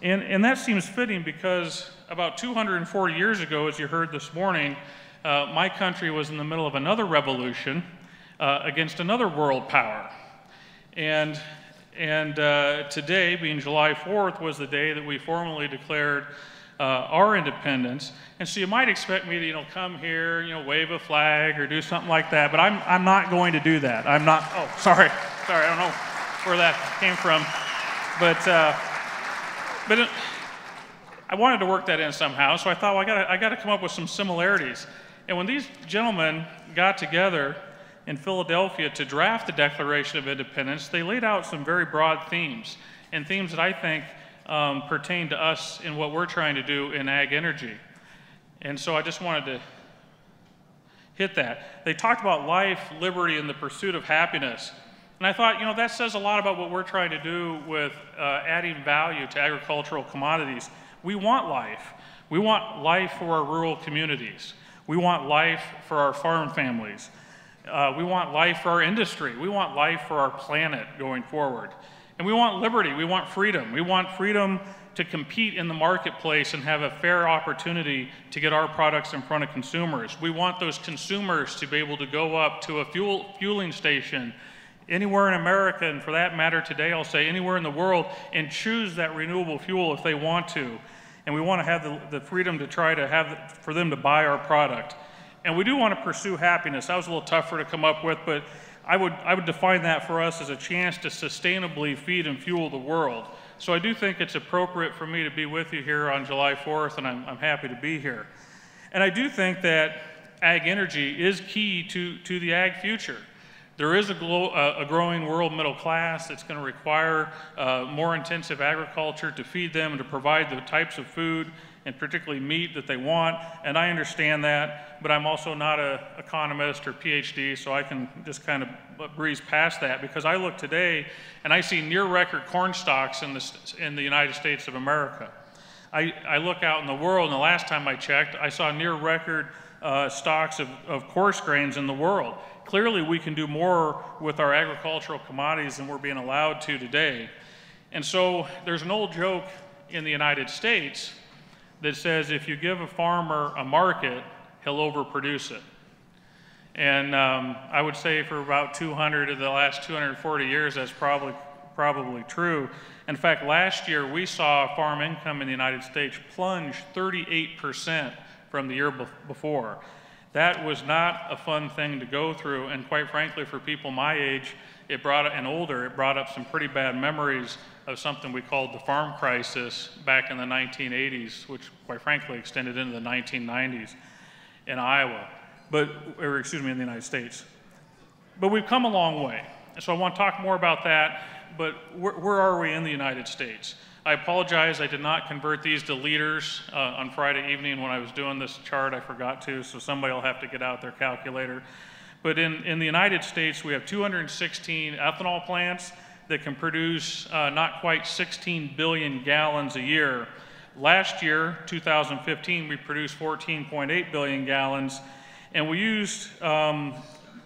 And that seems fitting because about 240 years ago, as you heard this morning, my country was in the middle of another revolution against another world power. And today, being July 4th, was the day that we formally declared our independence. And so you might expect me to, come here, wave a flag or do something like that, but I'm not going to do that. I'm not, oh, sorry, I don't know where that came from. But I wanted to work that in somehow, so I thought, well, I got to come up with some similarities. And when these gentlemen got together in Philadelphia to draft the Declaration of Independence, they laid out some very broad themes, and themes that I think pertain to us in what we're trying to do in ag energy. And so I just wanted to hit that. They talked about life, liberty, and the pursuit of happiness. And I thought, that says a lot about what we're trying to do with adding value to agricultural commodities. We want life. We want life for our rural communities. We want life for our farm families. We want life for our industry. We want life for our planet going forward. And we want liberty. We want freedom. We want freedom to compete in the marketplace and have a fair opportunity to get our products in front of consumers. We want those consumers to be able to go up to a fueling station anywhere in America, and for that matter today, I'll say anywhere in the world, and choose that renewable fuel if they want to. And we want to have the freedom to try to have, for them to buy our product. And we do want to pursue happiness. That was a little tougher to come up with, but I would define that for us as a chance to sustainably feed and fuel the world. So I do think it's appropriate for me to be with you here on July 4th, and I'm happy to be here. And I do think that ag energy is key to the ag future. There is a growing world middle class that's going to require more intensive agriculture to feed them and to provide the types of food and particularly meat that they want, and I understand that, but I'm also not an economist or PhD, so I can just kind of breeze past that, because I look today and I see near record corn stocks in the United States of America. I look out in the world, and the last time I checked, I saw near record stocks of coarse grains in the world. Clearly, we can do more with our agricultural commodities than we're being allowed to today. And so there's an old joke in the United States that says if you give a farmer a market, he'll overproduce it. And I would say for about 200 of the last 240 years, that's probably true. In fact, last year we saw farm income in the United States plunge 38% from the year before. That was not a fun thing to go through, and quite frankly, for people my age, it brought up some pretty bad memories of something we called the farm crisis back in the 1980s, which quite frankly extended into the 1990s in Iowa, in the United States. But we've come a long way. So I want to talk more about that, but where are we in the United States? I apologize, I did not convert these to liters on Friday evening when I was doing this chart. I forgot to, so somebody will have to get out their calculator. But in the United States, we have 216 ethanol plants that can produce not quite 16 billion gallons a year. Last year, 2015, we produced 14.8 billion gallons, and we used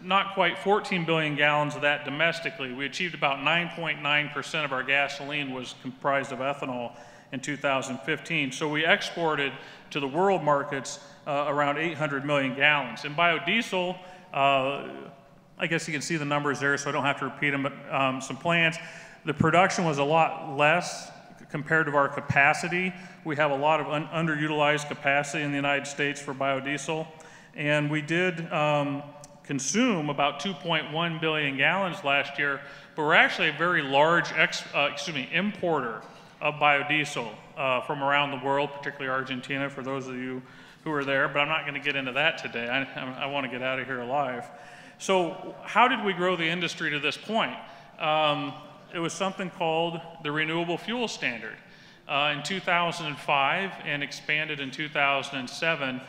not quite 14 billion gallons of that domestically. We achieved about 9.9% of our gasoline was comprised of ethanol in 2015. So we exported to the world markets around 800 million gallons. In biodiesel, I guess you can see the numbers there, so I don't have to repeat them, but some plants, the production was a lot less compared to our capacity. We have a lot of underutilized capacity in the United States for biodiesel, and we did consume about 2.1 billion gallons last year, but we're actually a very large importer of biodiesel from around the world, particularly Argentina, for those of you who are there, but I'm not going to get into that today. I want to get out of here alive. So how did we grow the industry to this point? It was something called the Renewable Fuel Standard. In 2005 and expanded in 2007,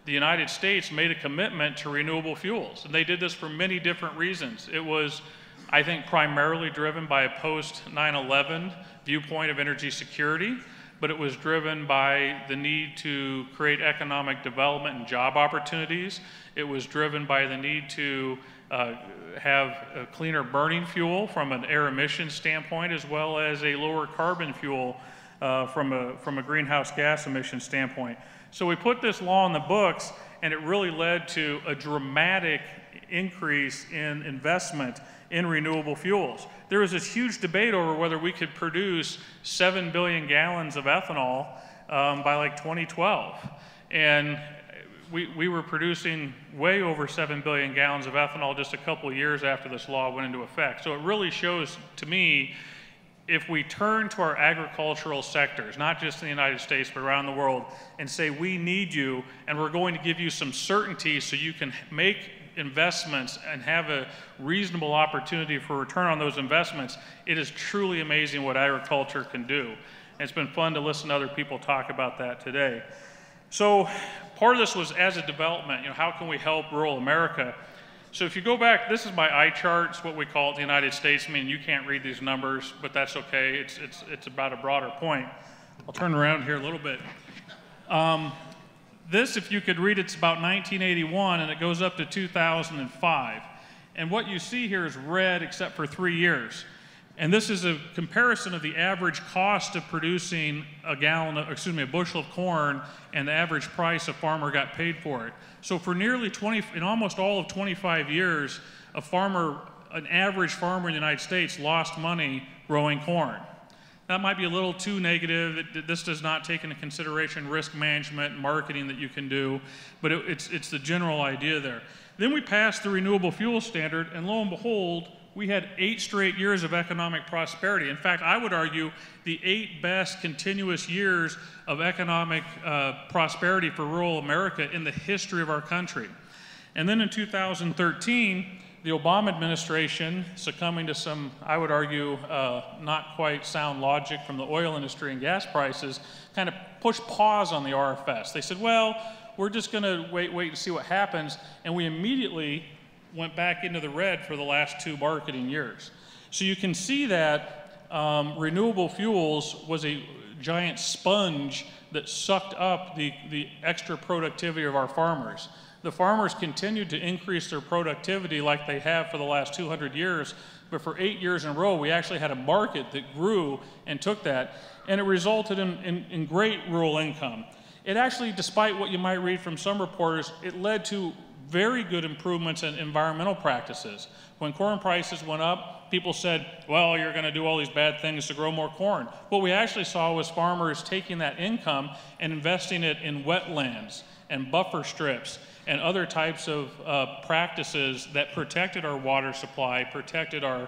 the United States made a commitment to renewable fuels, and they did this for many different reasons. It was, I think, primarily driven by a post-9/11 viewpoint of energy security, but it was driven by the need to create economic development and job opportunities. It was driven by the need to have a cleaner burning fuel from an air emissions standpoint, as well as a lower carbon fuel from a greenhouse gas emission standpoint. So we put this law in the books, and it really led to a dramatic increase in investment in renewable fuels. There was this huge debate over whether we could produce 7 billion gallons of ethanol by like 2012. And we were producing way over 7 billion gallons of ethanol just a couple of years after this law went into effect. So it really shows to me, if we turn to our agricultural sectors, not just in the United States, but around the world, and say, we need you, and we're going to give you some certainty so you can make investments and have a reasonable opportunity for return on those investments, it is truly amazing what agriculture can do. And it's been fun to listen to other people talk about that today. So part of this was as a development, how can we help rural America? So if you go back, this is my eye chart. It's what we call it in the United States. I mean, you can't read these numbers, but that's okay. It's about a broader point. I'll turn around here a little bit. This, if you could read, it's about 1981, and it goes up to 2005. And what you see here is red except for 3 years. And this is a comparison of the average cost of producing a bushel of corn and the average price a farmer got paid for it. So for nearly in almost all of 25 years, an average farmer in the United States lost money growing corn. That might be a little too negative. This does not take into consideration risk management and marketing that you can do, but it's the general idea there. Then we passed the Renewable Fuel Standard, and lo and behold, we had 8 straight years of economic prosperity. In fact, I would argue the 8 best continuous years of economic prosperity for rural America in the history of our country. And then in 2013, the Obama administration, succumbing to some, I would argue, not quite sound logic from the oil industry and gas prices, kind of pushed pause on the RFS. They said, well, we're just going to wait and see what happens, and we immediately went back into the red for the last 2 marketing years. So you can see that renewable fuels was a giant sponge that sucked up the extra productivity of our farmers. The farmers continued to increase their productivity like they have for the last 200 years, but for 8 years in a row, we actually had a market that grew and took that, and it resulted in great rural income. It actually, despite what you might read from some reporters, it led to very good improvements in environmental practices. When corn prices went up, people said, well, you're going to do all these bad things to grow more corn. What we actually saw was farmers taking that income and investing it in wetlands and buffer strips and other types of practices that protected our water supply, protected our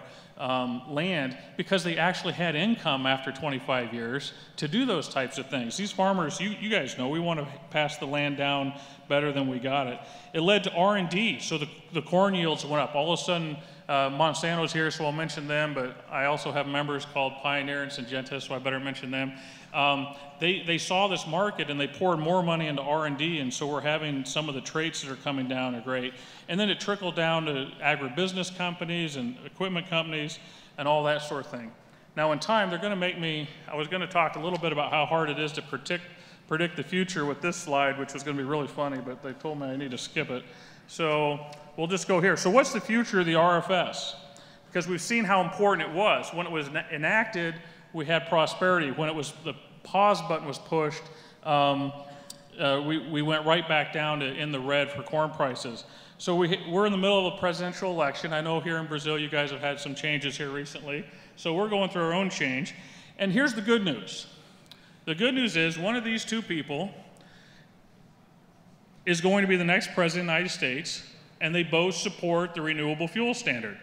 land, because they actually had income after 25 years to do those types of things. These farmers, you guys know, we want to pass the land down better than we got it. It led to R&D, so the corn yields went up. All of a sudden, Monsanto's here, so I'll mention them, but I also have members called Pioneer and Syngenta, so I better mention them. They saw this market and they poured more money into R&D, and so we're having some of the traits that are coming down are great. And then it trickled down to agribusiness companies and equipment companies and all that sort of thing. Now in time, they're going to make me, I was going to talk a little bit about how hard it is to predict the future with this slide, which was going to be really funny, but they told me I need to skip it. So we'll just go here. So what's the future of the RFS? Because we've seen how important it was. When it was enacted, we had prosperity. When it was, the pause button was pushed, we went right back down to in the red for corn prices. So we're in the middle of a presidential election. I know here in Brazil you guys have had some changes here recently. So we're going through our own change. And here's the good news. The good news is one of these two people is going to be the next president of the United States, and they both support the renewable fuel standard.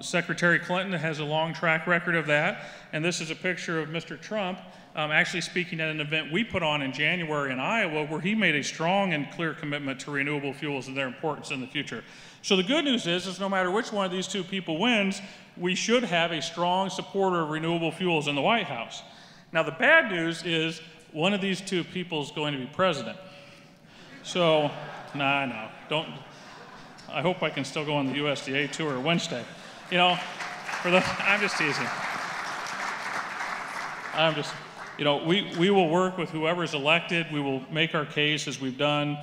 Secretary Clinton has a long track record of that, and this is a picture of Mr. Trump actually speaking at an event we put on in January in Iowa, where he made a strong and clear commitment to renewable fuels and their importance in the future. So the good news is no matter which one of these two people wins, we should have a strong supporter of renewable fuels in the White House. Now the bad news is one of these two people is going to be president. So, no, don't. I hope I can still go on the USDA tour Wednesday. You know, I'm just teasing. We will work with whoever's elected. We will make our case as we've done.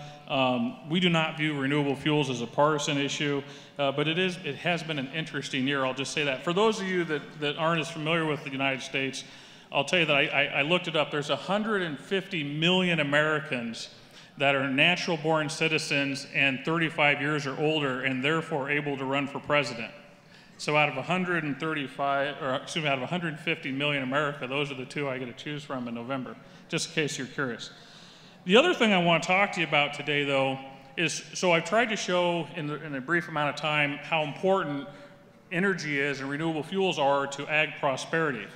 We do not view renewable fuels as a partisan issue, but it has been an interesting year. I'll just say that. For those of you that aren't as familiar with the United States, I'll tell you that I looked it up. There's 150 million Americans that are natural-born citizens and 35 years or older, and therefore able to run for president. So out of 150 million in America, those are the two I get to choose from in November, just in case you're curious. The other thing I want to talk to you about today, though, is, so I've tried to show in a brief amount of time how important energy is and renewable fuels are to ag prosperity.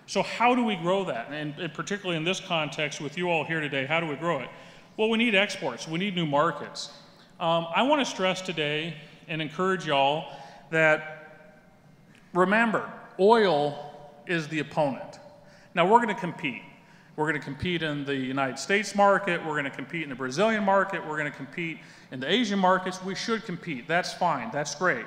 So how do we grow that? And particularly in this context with you all here today, how do we grow it? Well, we need exports. We need new markets. I want to stress today and encourage y'all that, remember, oil is the opponent. Now, we're going to compete. We're going to compete in the United States market. We're going to compete in the Brazilian market. We're going to compete in the Asian markets. We should compete. That's fine. That's great.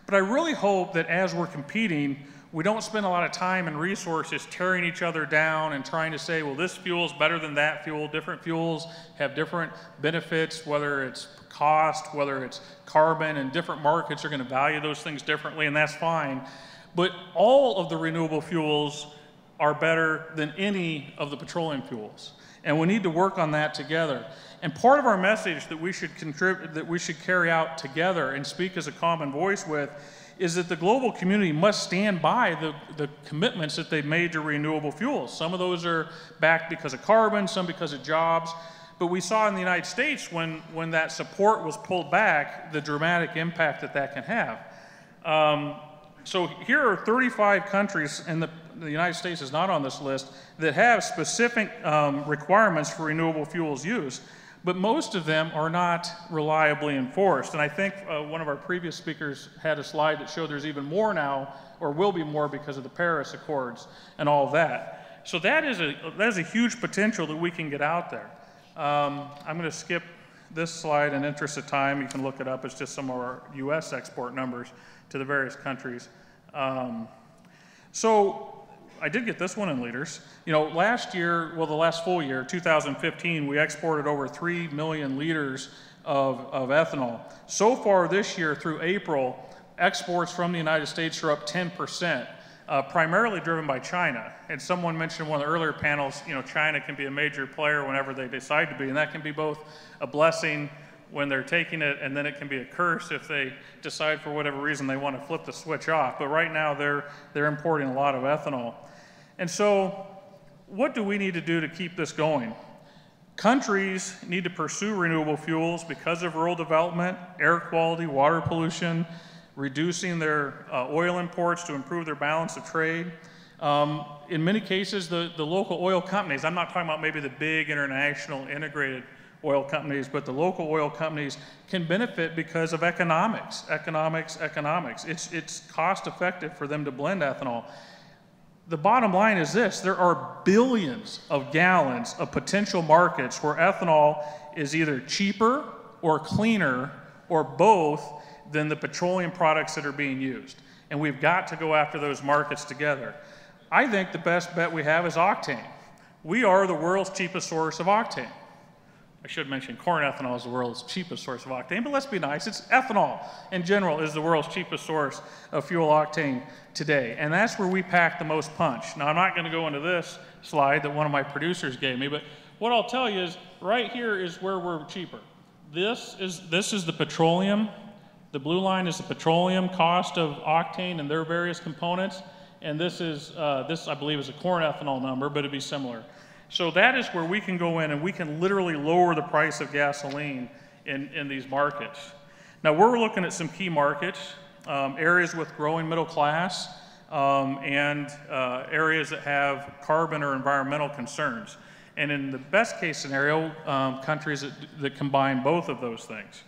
But I really hope that as we're competing, we don't spend a lot of time and resources tearing each other down and trying to say, well, this fuel is better than that fuel. Different fuels have different benefits, whether it's cost, whether it's carbon, and different markets are going to value those things differently, and that's fine. But all of the renewable fuels are better than any of the petroleum fuels. And we need to work on that together. And part of our message that we should contribute, that we should carry out together and speak as a common voice with, is that the global community must stand by the commitments that they've made to renewable fuels. Some of those are backed because of carbon, some because of jobs. But we saw in the United States when that support was pulled back, the dramatic impact that can have. So here are 35 countries, and the United States is not on this list, that have specific requirements for renewable fuels use. But most of them are not reliably enforced. And I think one of our previous speakers had a slide that showed there's even more now, or will be more because of the Paris Accords and all of that. So that is a huge potential that we can get out there. I'm going to skip this slide in interest of time. You can look it up. It's just some of our U.S. export numbers to the various countries. So I did get this one in liters. You know, last year, well, the last full year, 2015, we exported over 3 million liters of ethanol. So far this year, through April, exports from the United States are up 10%, primarily driven by China. And someone mentioned in one of the earlier panels, you know, China can be a major player whenever they decide to be, and that can be both a blessing when they're taking it, and then it can be a curse if they decide for whatever reason they want to flip the switch off. But right now, they're importing a lot of ethanol. And so what do we need to do to keep this going? Countries need to pursue renewable fuels because of rural development, air quality, water pollution, reducing their oil imports to improve their balance of trade. In many cases, the local oil companies, I'm not talking about maybe the big international integrated oil companies, but the local oil companies can benefit because of economics. It's cost effective for them to blend ethanol. The bottom line is this: there are billions of gallons of potential markets where ethanol is either cheaper or cleaner or both than the petroleum products that are being used. And we've got to go after those markets together. I think the best bet we have is octane. We are the world's cheapest source of octane. I should mention corn ethanol is the world's cheapest source of octane, but let's be nice, it's ethanol in general is the world's cheapest source of fuel octane today. And that's where we pack the most punch. Now, I'm not going to go into this slide that one of my producers gave me, but what I'll tell you is right here is where we're cheaper. This is the petroleum. The blue line is the petroleum cost of octane and their various components. And this I believe is a corn ethanol number, but it'd be similar. So that is where we can go in and we can literally lower the price of gasoline in these markets. Now, we're looking at some key markets, areas with growing middle class, and areas that have carbon or environmental concerns. And in the best case scenario, countries that combine both of those things.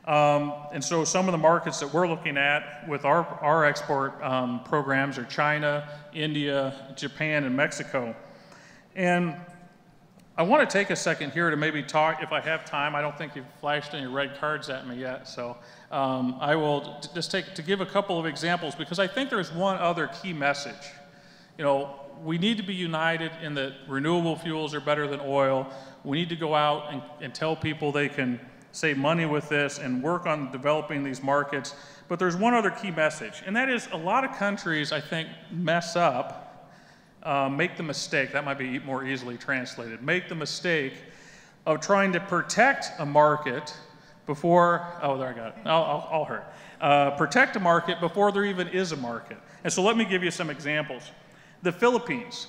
And so some of the markets that we're looking at with our export programs are China, India, Japan, and Mexico. And I want to take a second here to maybe talk, if I have time. I don't think you've flashed any red cards at me yet, so I will just to give a couple of examples, because I think there's one other key message. You know, we need to be united in that renewable fuels are better than oil. We need to go out and tell people they can save money with this and work on developing these markets. But there's one other key message, and that is a lot of countries, I think, mess up, make the mistake, that might be more easily translated, make the mistake of trying to protect a market before, oh, there I got it, I'll hurt. Protect a market before there even is a market. And so let me give you some examples. The Philippines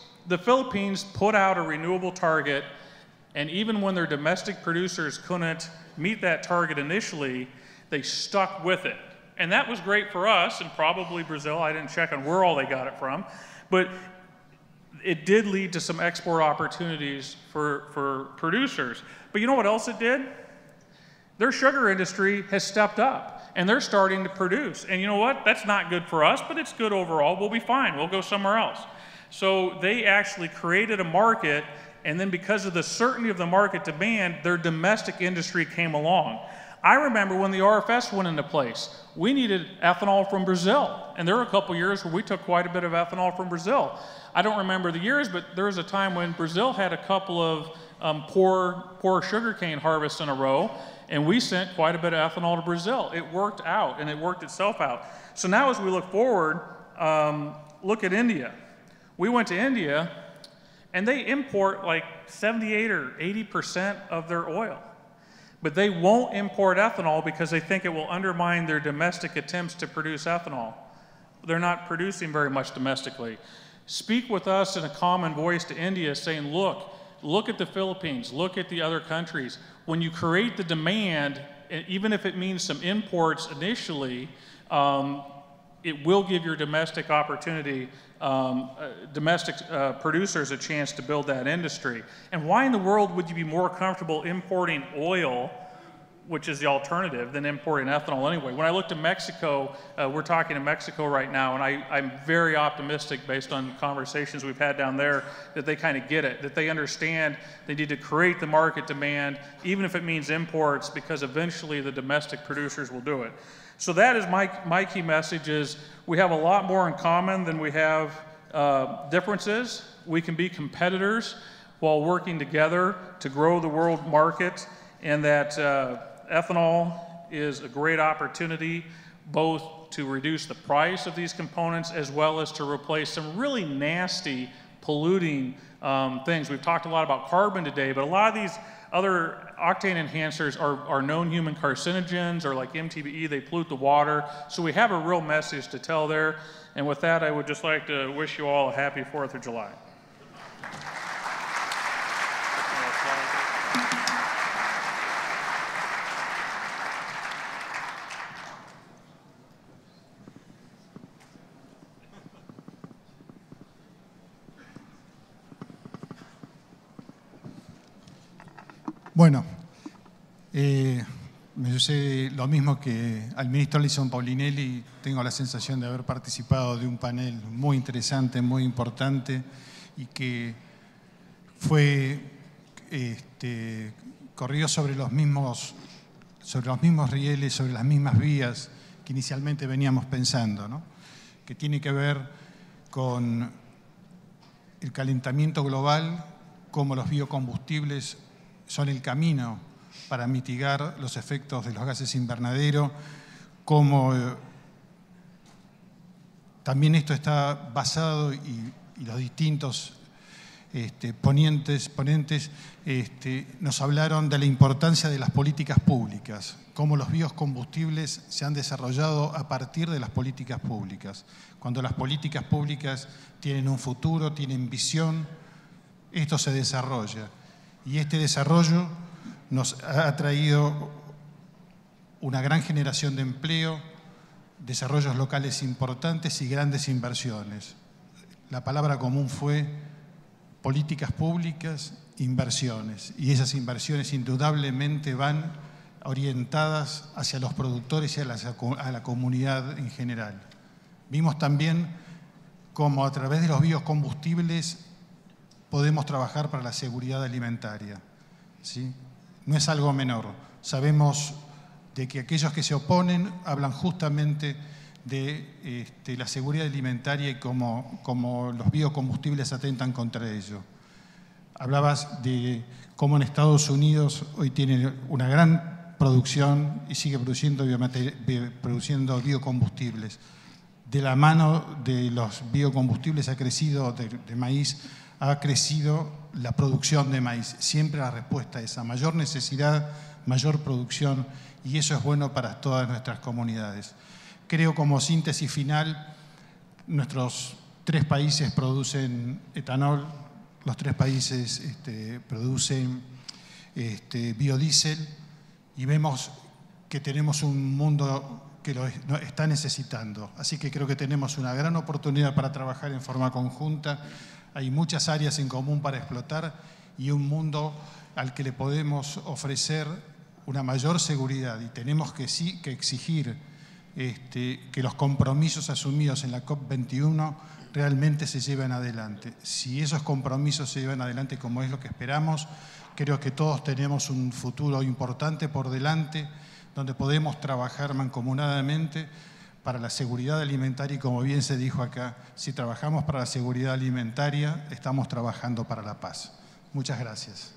put out a renewable target, and even when their domestic producers couldn't meet that target initially, they stuck with it. And that was great for us, and probably Brazil. I didn't check on where all they got it from, but it did lead to some export opportunities for producers. But you know what else it did? Their sugar industry has stepped up, and they're starting to produce. And you know what? That's not good for us, but it's good overall. We'll be fine. We'll go somewhere else. So they actually created a market, and then because of the certainty of the market demand, their domestic industry came along. I remember when the RFS went into place, we needed ethanol from Brazil. And there were a couple years where we took quite a bit of ethanol from Brazil. I don't remember the years, but there was a time when Brazil had a couple of poor sugarcane harvests in a row, and we sent quite a bit of ethanol to Brazil. It worked out, and it worked itself out. So now as we look forward, look at India. We went to India, and they import like 78 or 80% of their oil. But they won't import ethanol because they think it will undermine their domestic attempts to produce ethanol. They're not producing very much domestically. Speak with us in a common voice to India saying, look at the Philippines, look at the other countries. When you create the demand, even if it means some imports initially, it will give your domestic opportunity, domestic producers a chance to build that industry. And why in the world would you be more comfortable importing oil, which is the alternative, than importing ethanol anyway? When I look to Mexico, we're talking to Mexico right now, and I'm very optimistic based on conversations we've had down there that they kind of get it, that they understand they need to create the market demand, even if it means imports, because eventually the domestic producers will do it. So that is my key message is we have a lot more in common than we have differences. We can be competitors while working together to grow the world market, and that ethanol is a great opportunity both to reduce the price of these components as well as to replace some really nasty, polluting things. We've talked a lot about carbon today, but a lot of these other octane enhancers are known human carcinogens, or like MTBE, they pollute the water. So we have a real message to tell there. And with that, I would just like to wish you all a happy 4th of July. Bueno, me sucede lo mismo que al ministro Alison Paulinelli. Tengo la sensación de haber participado de un panel muy interesante, muy importante, y que fue corrido sobre los mismos rieles, sobre las mismas vías que inicialmente veníamos pensando, ¿no? Que tiene que ver con el calentamiento global, cómo los biocombustibles son el camino para mitigar los efectos de los gases invernadero, cómo también esto está basado y los distintos ponentes nos hablaron de la importancia de las políticas públicas, cómo los biocombustibles se han desarrollado a partir de las políticas públicas. Cuando las políticas públicas tienen un futuro, tienen visión, esto se desarrolla. Y este desarrollo nos ha traído una gran generación de empleo, desarrollos locales importantes y grandes inversiones. La palabra común fue políticas públicas, inversiones. Y esas inversiones indudablemente van orientadas hacia los productores y a la comunidad en general. Vimos también cómo a través de los biocombustibles podemos trabajar para la seguridad alimentaria, ¿sí? No es algo menor. Sabemos de que aquellos que se oponen hablan justamente de la seguridad alimentaria y cómo los biocombustibles atentan contra ello. Hablabas de cómo en Estados Unidos hoy tiene una gran producción y sigue produciendo biocombustibles. De la mano de los biocombustibles ha crecido, de maíz, ha crecido la producción de maíz. Siempre la respuesta es a mayor necesidad, mayor producción, y eso es bueno para todas nuestras comunidades. Creo, como síntesis final, nuestros 3 países producen etanol, los 3 países producen biodiesel, y vemos que tenemos un mundo que lo está necesitando. Así que creo que tenemos una gran oportunidad para trabajar en forma conjunta. Hay muchas áreas en común para explotar y un mundo al que le podemos ofrecer una mayor seguridad, y tenemos que exigir que los compromisos asumidos en la COP21 realmente se lleven adelante. Si esos compromisos se llevan adelante como es lo que esperamos, creo que todos tenemos un futuro importante por delante, donde podemos trabajar mancomunadamente para la seguridad alimentaria, y como bien se dijo acá, si trabajamos para la seguridad alimentaria, estamos trabajando para la paz. Muchas gracias.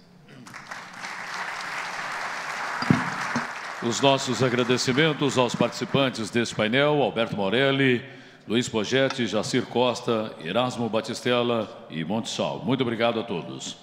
Os nossos agradecimentos aos participantes deste painel, Alberto Morelli, Luiz Poggetti, Jacir Costa, Erasmo Batistella e Monte Sal. Muito obrigado a todos.